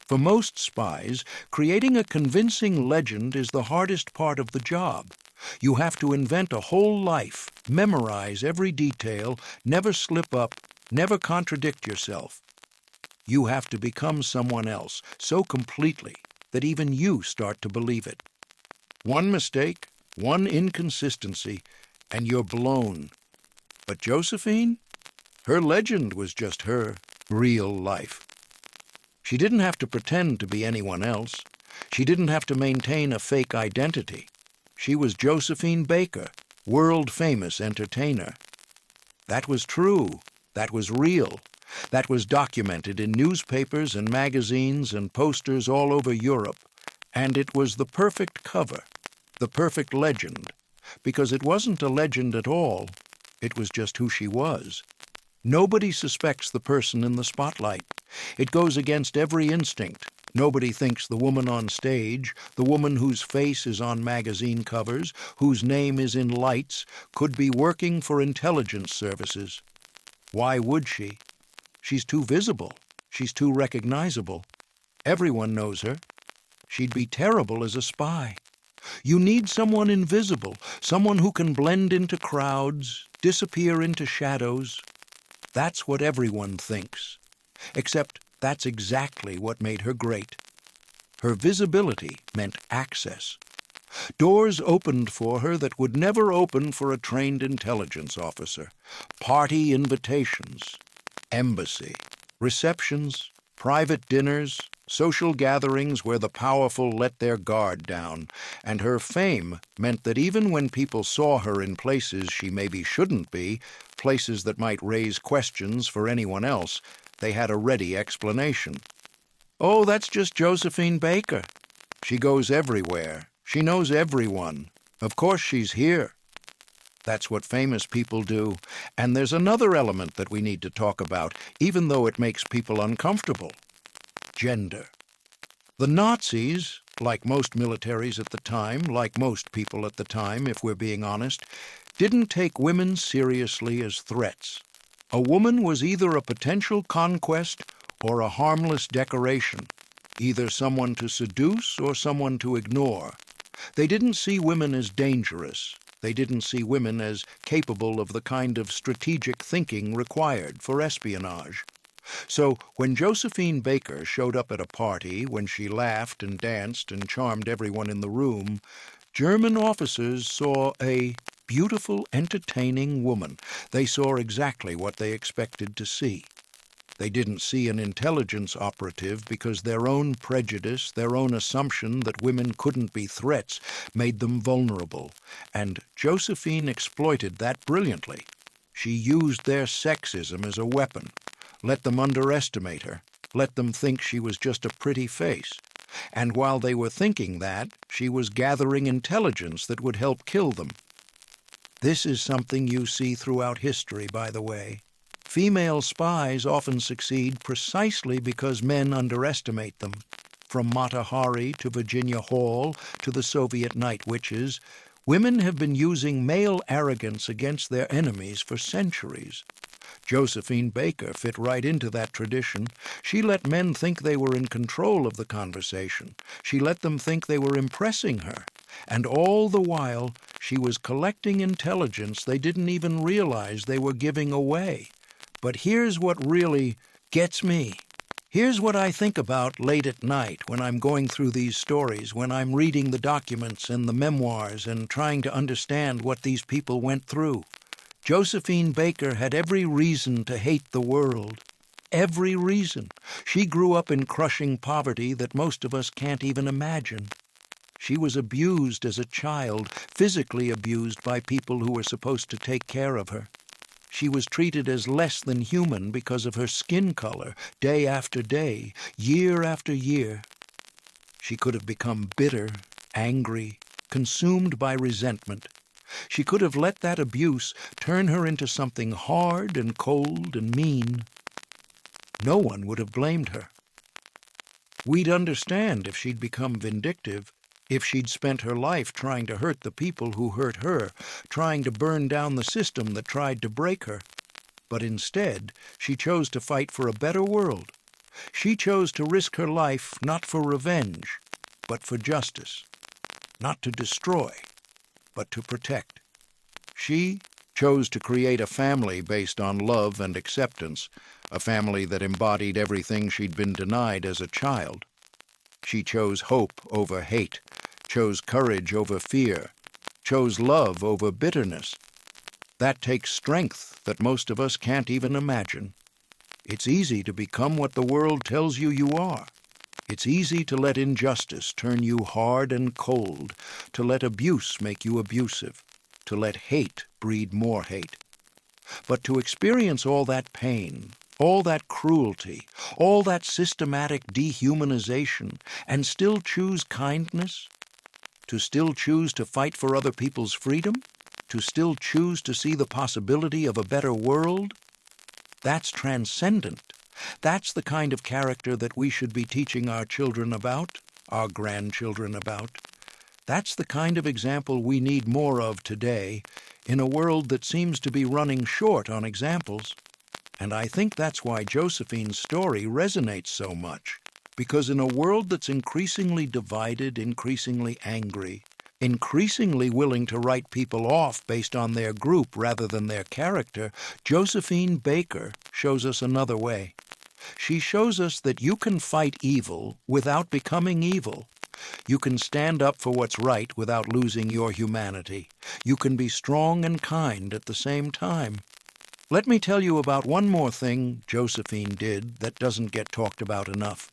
For most spies, creating a convincing legend is the hardest part of the job. You have to invent a whole life, memorize every detail, never slip up, never contradict yourself. You have to become someone else so completely that even you start to believe it. One mistake, one inconsistency, and you're blown. But Josephine? Her legend was just her real life. She didn't have to pretend to be anyone else. She didn't have to maintain a fake identity. She was Josephine Baker, world-famous entertainer. That was true. That was real. That was documented in newspapers and magazines and posters all over Europe. And it was the perfect cover, the perfect legend, because it wasn't a legend at all. It was just who she was. Nobody suspects the person in the spotlight. It goes against every instinct. Nobody thinks the woman on stage, the woman whose face is on magazine covers, whose name is in lights, could be working for intelligence services. Why would she? She's too visible. She's too recognizable. Everyone knows her. She'd be terrible as a spy. You need someone invisible, someone who can blend into crowds, disappear into shadows. That's what everyone thinks. Except that's exactly what made her great. Her visibility meant access. Doors opened for her that would never open for a trained intelligence officer. Party invitations, embassy, receptions, private dinners, social gatherings where the powerful let their guard down. And her fame meant that even when people saw her in places she maybe shouldn't be, places that might raise questions for anyone else, they had a ready explanation. Oh, that's just Josephine Baker. She goes everywhere. She knows everyone. Of course she's here. That's what famous people do. And there's another element that we need to talk about, even though it makes people uncomfortable. Gender. The Nazis, like most militaries at the time, like most people at the time, if we're being honest, didn't take women seriously as threats. A woman was either a potential conquest or a harmless decoration, either someone to seduce or someone to ignore. They didn't see women as dangerous. They didn't see women as capable of the kind of strategic thinking required for espionage. So when Josephine Baker showed up at a party, when she laughed and danced and charmed everyone in the room, German officers saw a beautiful, entertaining woman. They saw exactly what they expected to see. They didn't see an intelligence operative because their own prejudice, their own assumption that women couldn't be threats, made them vulnerable. And Josephine exploited that brilliantly. She used their sexism as a weapon, let them underestimate her, let them think she was just a pretty face. And while they were thinking that, she was gathering intelligence that would help kill them. This is something you see throughout history, by the way. Female spies often succeed precisely because men underestimate them. From Mata Hari to Virginia Hall to the Soviet night witches, women have been using male arrogance against their enemies for centuries. Josephine Baker fit right into that tradition. She let men think they were in control of the conversation. She let them think they were impressing her. And all the while, she was collecting intelligence they didn't even realize they were giving away. But here's what really gets me. Here's what I think about late at night when I'm going through these stories, when I'm reading the documents and the memoirs and trying to understand what these people went through. Josephine Baker had every reason to hate the world. Every reason. She grew up in crushing poverty that most of us can't even imagine. She was abused as a child, physically abused by people who were supposed to take care of her. She was treated as less than human because of her skin color, day after day, year after year. She could have become bitter, angry, consumed by resentment. She could have let that abuse turn her into something hard and cold and mean. No one would have blamed her. We'd understand if she'd become vindictive, if she'd spent her life trying to hurt the people who hurt her, trying to burn down the system that tried to break her. But instead, she chose to fight for a better world. She chose to risk her life not for revenge, but for justice. Not to destroy, but to protect. She chose to create a family based on love and acceptance, a family that embodied everything she'd been denied as a child. She chose hope over hate, chose courage over fear, chose love over bitterness. That takes strength that most of us can't even imagine. It's easy to become what the world tells you you are. It's easy to let injustice turn you hard and cold, to let abuse make you abusive, to let hate breed more hate. But to experience all that pain, all that cruelty, all that systematic dehumanization, and still choose kindness, to still choose to fight for other people's freedom, to still choose to see the possibility of a better world, that's transcendent. That's the kind of character that we should be teaching our children about, our grandchildren about. That's the kind of example we need more of today in a world that seems to be running short on examples. And I think that's why Josephine's story resonates so much, because in a world that's increasingly divided, increasingly angry, increasingly willing to write people off based on their group rather than their character, Josephine Baker shows us another way. She shows us that you can fight evil without becoming evil. You can stand up for what's right without losing your humanity. You can be strong and kind at the same time. Let me tell you about one more thing Josephine did that doesn't get talked about enough.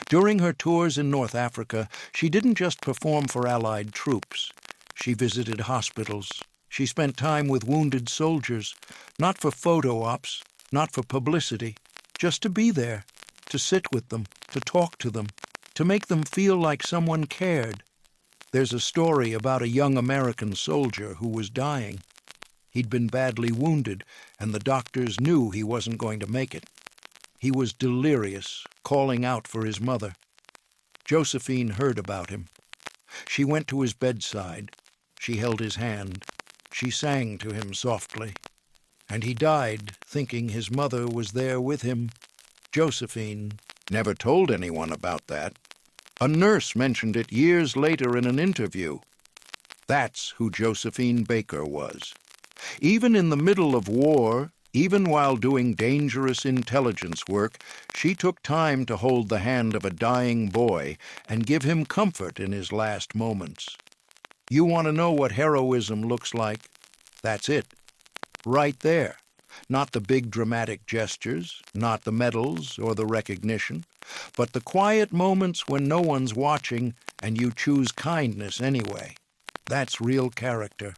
During her tours in North Africa, she didn't just perform for Allied troops. She visited hospitals. She spent time with wounded soldiers, not for photo ops, not for publicity, just to be there, to sit with them, to talk to them, to make them feel like someone cared. There's a story about a young American soldier who was dying. He'd been badly wounded, and the doctors knew he wasn't going to make it. He was delirious, calling out for his mother. Josephine heard about him. She went to his bedside. She held his hand. She sang to him softly. And he died, thinking his mother was there with him. Josephine never told anyone about that. A nurse mentioned it years later in an interview. That's who Josephine Baker was. Even in the middle of war, even while doing dangerous intelligence work, she took time to hold the hand of a dying boy and give him comfort in his last moments. You want to know what heroism looks like? That's it. Right there. Not the big dramatic gestures, not the medals or the recognition, but the quiet moments when no one's watching and you choose kindness anyway. That's real character.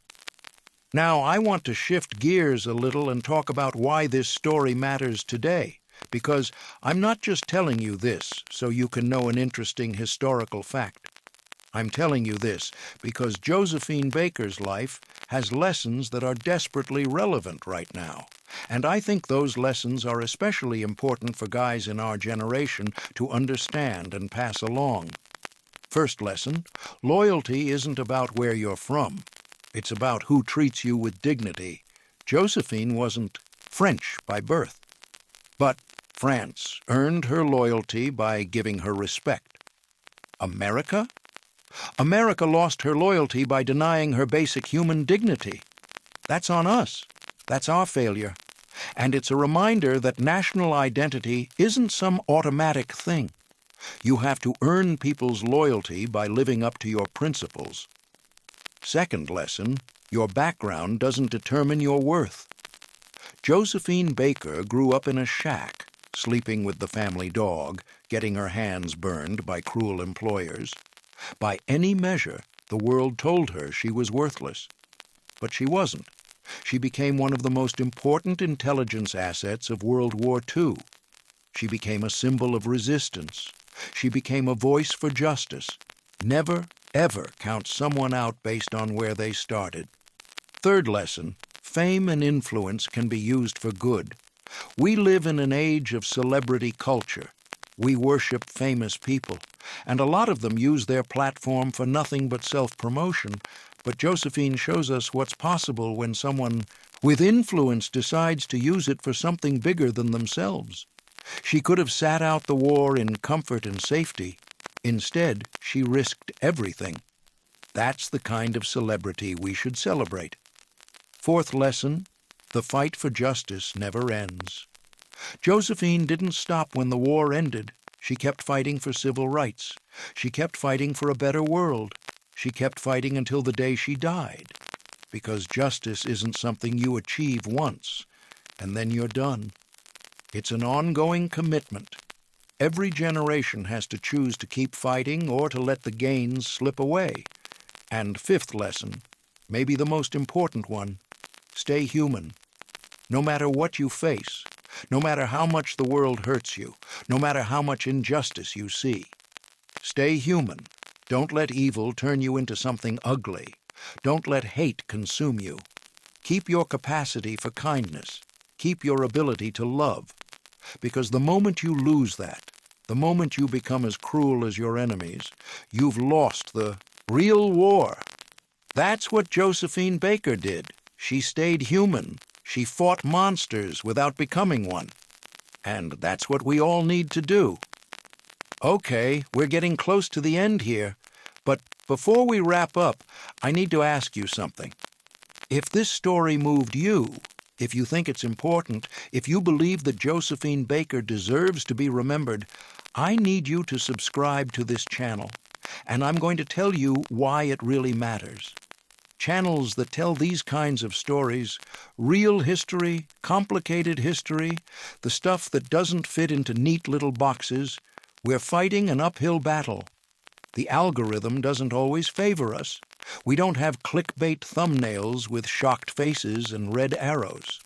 Now, I want to shift gears a little and talk about why this story matters today, because I'm not just telling you this so you can know an interesting historical fact. I'm telling you this because Josephine Baker's life has lessons that are desperately relevant right now, and I think those lessons are especially important for guys in our generation to understand and pass along. First lesson, loyalty isn't about where you're from. It's about who treats you with dignity. Josephine wasn't French by birth, but France earned her loyalty by giving her respect. America? America lost her loyalty by denying her basic human dignity. That's on us. That's our failure. And it's a reminder that national identity isn't some automatic thing. You have to earn people's loyalty by living up to your principles. Second lesson, your background doesn't determine your worth. Josephine Baker grew up in a shack, sleeping with the family dog, getting her hands burned by cruel employers. By any measure, the world told her she was worthless. But she wasn't. She became one of the most important intelligence assets of World War II. She became a symbol of resistance. She became a voice for justice. Never, ever count someone out based on where they started. Third lesson, fame and influence can be used for good. We live in an age of celebrity culture. We worship famous people, and a lot of them use their platform for nothing but self-promotion. But Josephine shows us what's possible when someone with influence decides to use it for something bigger than themselves. She could have sat out the war in comfort and safety. Instead, she risked everything. That's the kind of celebrity we should celebrate. Fourth lesson, the fight for justice never ends. Josephine didn't stop when the war ended. She kept fighting for civil rights. She kept fighting for a better world. She kept fighting until the day she died. Because justice isn't something you achieve once, and then you're done. It's an ongoing commitment. Every generation has to choose to keep fighting or to let the gains slip away. And fifth lesson, maybe the most important one, stay human. No matter what you face, no matter how much the world hurts you, no matter how much injustice you see, stay human. Don't let evil turn you into something ugly. Don't let hate consume you. Keep your capacity for kindness. Keep your ability to love. Because the moment you lose that, the moment you become as cruel as your enemies, you've lost the real war. That's what Josephine Baker did. She stayed human. She fought monsters without becoming one. And that's what we all need to do. Okay, we're getting close to the end here. But before we wrap up, I need to ask you something. If this story moved you, if you think it's important, if you believe that Josephine Baker deserves to be remembered, I need you to subscribe to this channel. And I'm going to tell you why it really matters. Channels that tell these kinds of stories, real history, complicated history, the stuff that doesn't fit into neat little boxes, we're fighting an uphill battle. The algorithm doesn't always favor us. We don't have clickbait thumbnails with shocked faces and red arrows.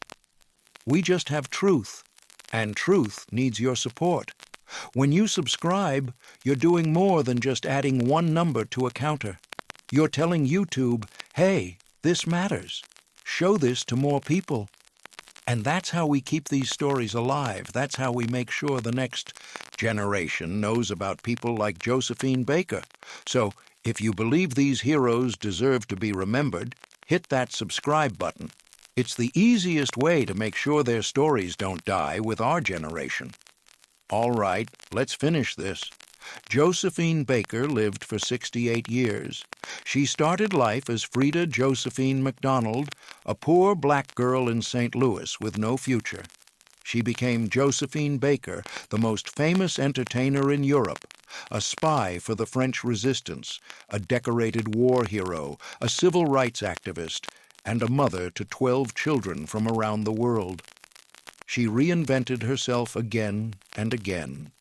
We just have truth, and truth needs your support. When you subscribe, you're doing more than just adding one number to a counter. You're telling YouTube, hey, this matters. Show this to more people. And that's how we keep these stories alive. That's how we make sure the next generation knows about people like Josephine Baker. So, if you believe these heroes deserve to be remembered, hit that subscribe button. It's the easiest way to make sure their stories don't die with our generation. All right, let's finish this. Josephine Baker lived for 68 years. She started life as Frida Josephine MacDonald, a poor black girl in St. Louis with no future. She became Josephine Baker, the most famous entertainer in Europe, a spy for the French resistance, a decorated war hero, a civil rights activist, and a mother to 12 children from around the world. She reinvented herself again and again.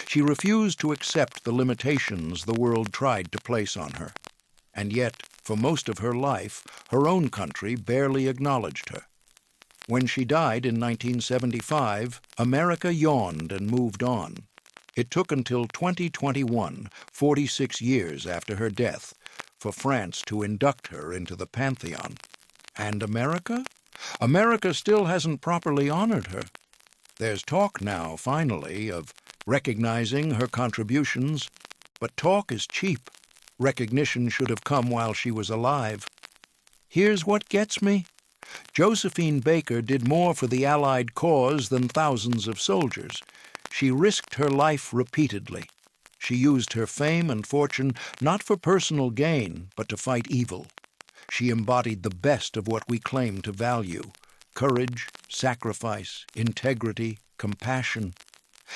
She refused to accept the limitations the world tried to place on her. And yet, for most of her life, her own country barely acknowledged her. When she died in 1975, America yawned and moved on. It took until 2021, 46 years after her death, for France to induct her into the Pantheon. And America? America still hasn't properly honored her. There's talk now, finally, of recognizing her contributions, but talk is cheap. Recognition should have come while she was alive. Here's what gets me. Josephine Baker did more for the Allied cause than thousands of soldiers. She risked her life repeatedly. She used her fame and fortune not for personal gain, but to fight evil. She embodied the best of what we claim to value: courage, sacrifice, integrity, compassion.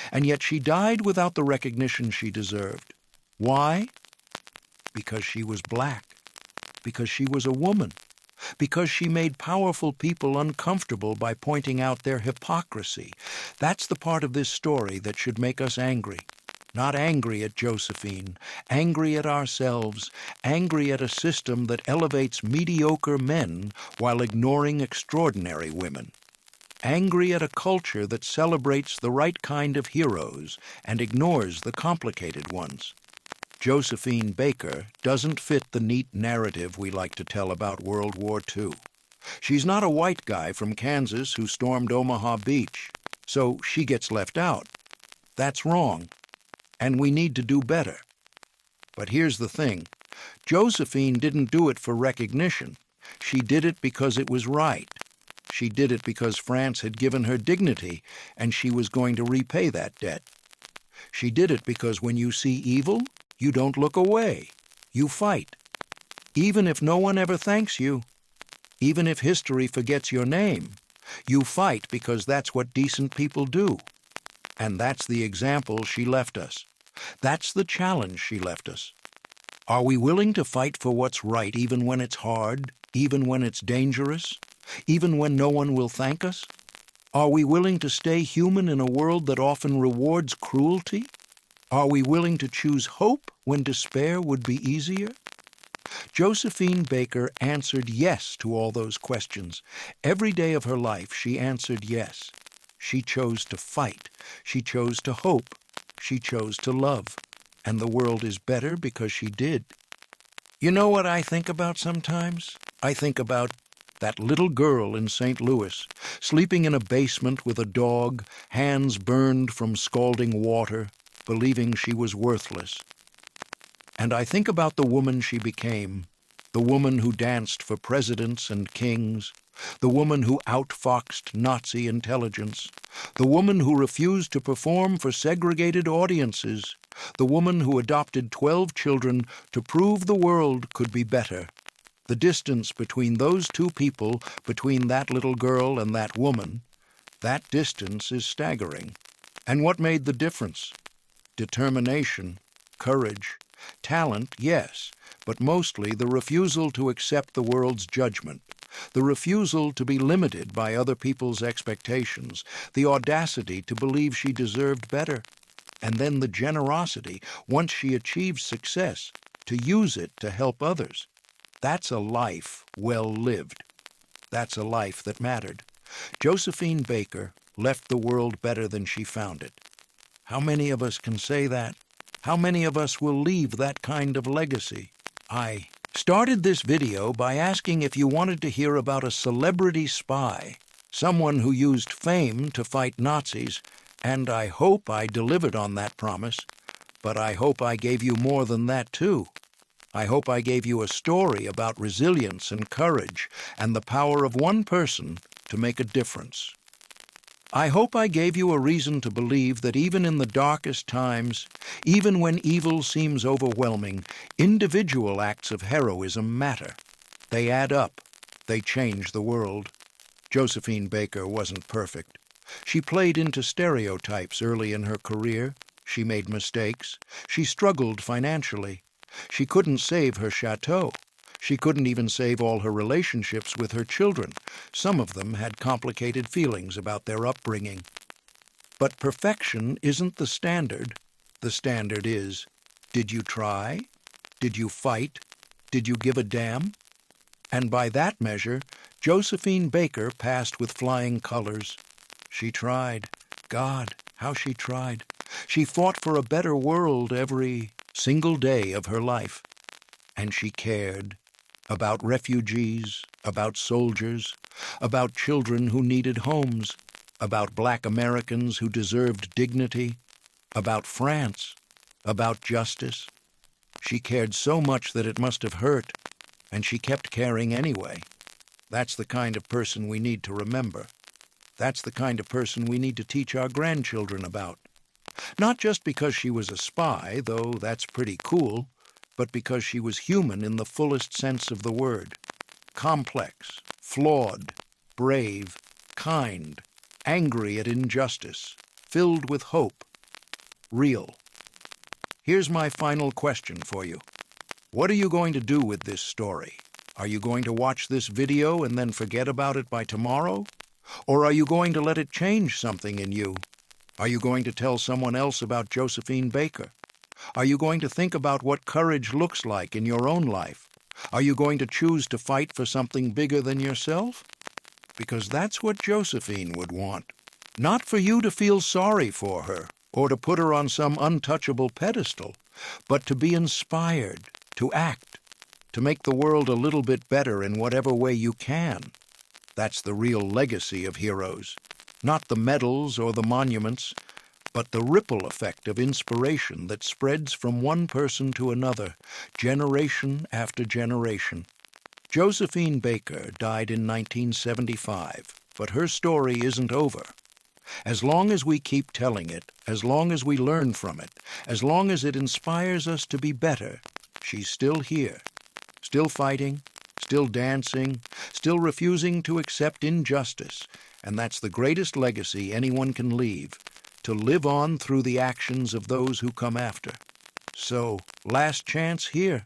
And yet she died without the recognition she deserved. Why? Because she was black. Because she was a woman. Because she made powerful people uncomfortable by pointing out their hypocrisy. That's the part of this story that should make us angry. Not angry at Josephine, angry at ourselves, angry at a system that elevates mediocre men while ignoring extraordinary women. Angry at a culture that celebrates the right kind of heroes and ignores the complicated ones. Josephine Baker doesn't fit the neat narrative we like to tell about World War II. She's not a white guy from Kansas who stormed Omaha Beach, so she gets left out. That's wrong, and we need to do better. But here's the thing. Josephine didn't do it for recognition. She did it because it was right. She did it because France had given her dignity, and she was going to repay that debt. She did it because when you see evil, you don't look away. You fight. Even if no one ever thanks you, even if history forgets your name, you fight because that's what decent people do. And that's the example she left us. That's the challenge she left us. Are we willing to fight for what's right even when it's hard, even when it's dangerous, even when no one will thank us? Are we willing to stay human in a world that often rewards cruelty? Are we willing to choose hope when despair would be easier? Josephine Baker answered yes to all those questions. Every day of her life, she answered yes. She chose to fight. She chose to hope. She chose to love. And the world is better because she did. You know what I think about sometimes? I think about that little girl in St. Louis, sleeping in a basement with a dog, hands burned from scalding water, believing she was worthless. And I think about the woman she became, the woman who danced for presidents and kings, the woman who outfoxed Nazi intelligence, the woman who refused to perform for segregated audiences, the woman who adopted 12 children to prove the world could be better. The distance between those two people, between that little girl and that woman, that distance is staggering. And what made the difference? Determination, courage, talent, yes, but mostly the refusal to accept the world's judgment, the refusal to be limited by other people's expectations, the audacity to believe she deserved better, and then the generosity, once she achieved success, to use it to help others. That's a life well lived. That's a life that mattered. Josephine Baker left the world better than she found it. How many of us can say that? How many of us will leave that kind of legacy? I started this video by asking if you wanted to hear about a celebrity spy, someone who used fame to fight Nazis, and I hope I delivered on that promise, but I hope I gave you more than that too. I hope I gave you a story about resilience and courage and the power of one person to make a difference. I hope I gave you a reason to believe that even in the darkest times, even when evil seems overwhelming, individual acts of heroism matter. They add up. They change the world. Josephine Baker wasn't perfect. She played into stereotypes early in her career. She made mistakes. She struggled financially. She couldn't save her Château. She couldn't even save all her relationships with her children. Some of them had complicated feelings about their upbringing. But perfection isn't the standard. The standard is, did you try? Did you fight? Did you give a damn? And by that measure, Josephine Baker passed with flying colors. She tried. God, how she tried. She fought for a better world every single day of her life. And she cared about refugees, about soldiers, about children who needed homes, about black Americans who deserved dignity, about France, about justice. She cared so much that it must have hurt, and she kept caring anyway. That's the kind of person we need to remember. That's the kind of person we need to teach our grandchildren about. Not just because she was a spy, though that's pretty cool, but because she was human in the fullest sense of the word. Complex, flawed, brave, kind, angry at injustice, filled with hope, real. Here's my final question for you. What are you going to do with this story? Are you going to watch this video and then forget about it by tomorrow? Or are you going to let it change something in you? Are you going to tell someone else about Josephine Baker? Are you going to think about what courage looks like in your own life? Are you going to choose to fight for something bigger than yourself? Because that's what Josephine would want. Not for you to feel sorry for her or to put her on some untouchable pedestal, but to be inspired, to act, to make the world a little bit better in whatever way you can. That's the real legacy of heroes. Not the medals or the monuments, but the ripple effect of inspiration that spreads from one person to another, generation after generation. Josephine Baker died in 1975, but her story isn't over. As long as we keep telling it, as long as we learn from it, as long as it inspires us to be better, she's still here, still fighting, still dancing, still refusing to accept injustice, and that's the greatest legacy anyone can leave, to live on through the actions of those who come after. So, last chance here.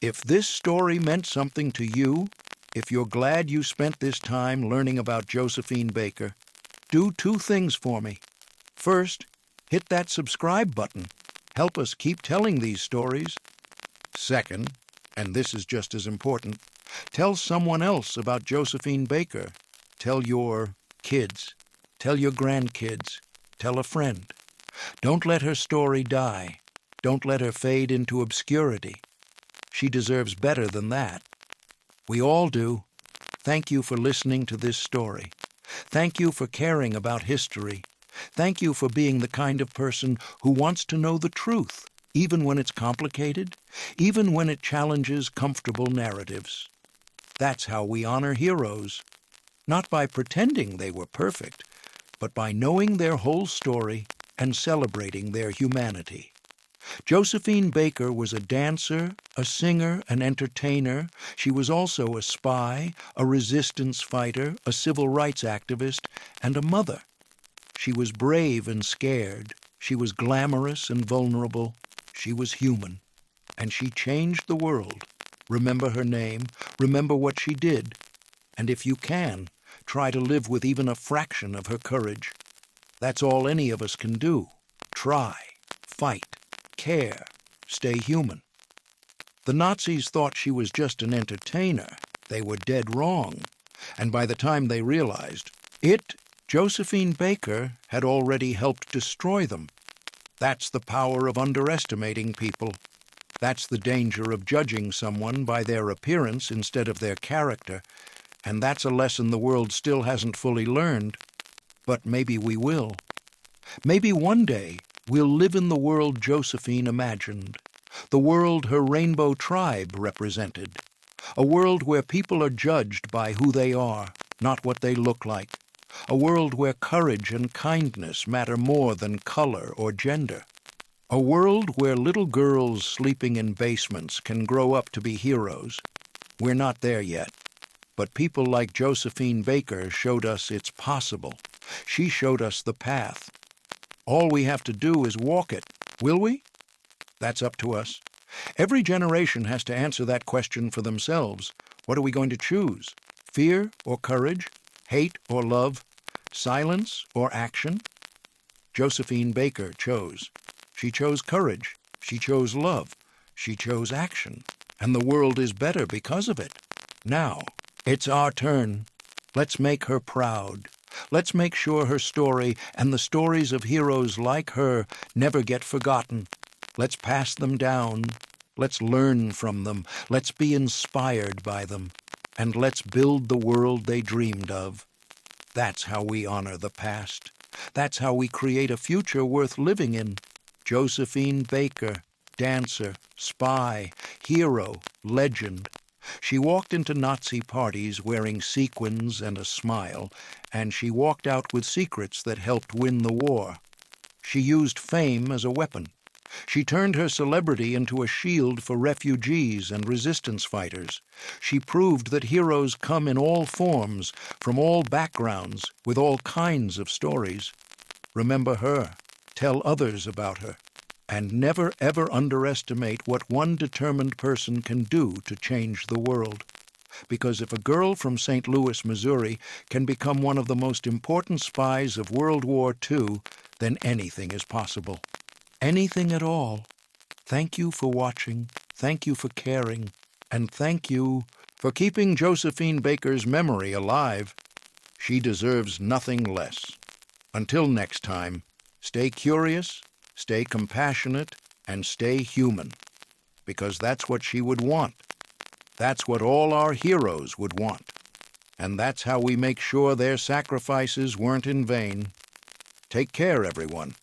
If this story meant something to you, if you're glad you spent this time learning about Josephine Baker, do two things for me. First, hit that subscribe button. Help us keep telling these stories. Second, and this is just as important, tell someone else about Josephine Baker. Tell your kids. Tell your grandkids. Tell a friend. Don't let her story die. Don't let her fade into obscurity. She deserves better than that. We all do. Thank you for listening to this story. Thank you for caring about history. Thank you for being the kind of person who wants to know the truth, even when it's complicated, even when it challenges comfortable narratives. That's how we honor heroes. Not by pretending they were perfect, but by knowing their whole story and celebrating their humanity. Josephine Baker was a dancer, a singer, an entertainer. She was also a spy, a resistance fighter, a civil rights activist, and a mother. She was brave and scared. She was glamorous and vulnerable. She was human. And she changed the world. Remember her name. Remember what she did. And if you can, try to live with even a fraction of her courage. That's all any of us can do. Try, fight, care, stay human. The Nazis thought she was just an entertainer. They were dead wrong. And by the time they realized it, Josephine Baker had already helped destroy them. That's the power of underestimating people. That's the danger of judging someone by their appearance instead of their character. And that's a lesson the world still hasn't fully learned. But maybe we will. Maybe one day we'll live in the world Josephine imagined, the world her rainbow tribe represented, a world where people are judged by who they are, not what they look like, a world where courage and kindness matter more than color or gender, a world where little girls sleeping in basements can grow up to be heroes. We're not there yet, but people like Josephine Baker showed us it's possible. She showed us the path. All we have to do is walk it, will we? That's up to us. Every generation has to answer that question for themselves. What are we going to choose? Fear or courage? Hate or love? Silence or action? Josephine Baker chose. She chose courage. She chose love. She chose action. And the world is better because of it. Now, it's our turn. Let's make her proud. Let's make sure her story and the stories of heroes like her never get forgotten. Let's pass them down. Let's learn from them. Let's be inspired by them. And let's build the world they dreamed of. That's how we honor the past. That's how we create a future worth living in. Josephine Baker, dancer, spy, hero, legend. She walked into Nazi parties wearing sequins and a smile, and she walked out with secrets that helped win the war. She used fame as a weapon. She turned her celebrity into a shield for refugees and resistance fighters. She proved that heroes come in all forms, from all backgrounds, with all kinds of stories. Remember her. Tell others about her. And never, ever underestimate what one determined person can do to change the world. Because if a girl from St. Louis, Missouri, can become one of the most important spies of World War II, then anything is possible. Anything at all. Thank you for watching, thank you for caring, and thank you for keeping Josephine Baker's memory alive. She deserves nothing less. Until next time, stay curious, stay compassionate, and stay human. Because that's what she would want. That's what all our heroes would want. And that's how we make sure their sacrifices weren't in vain. Take care, everyone.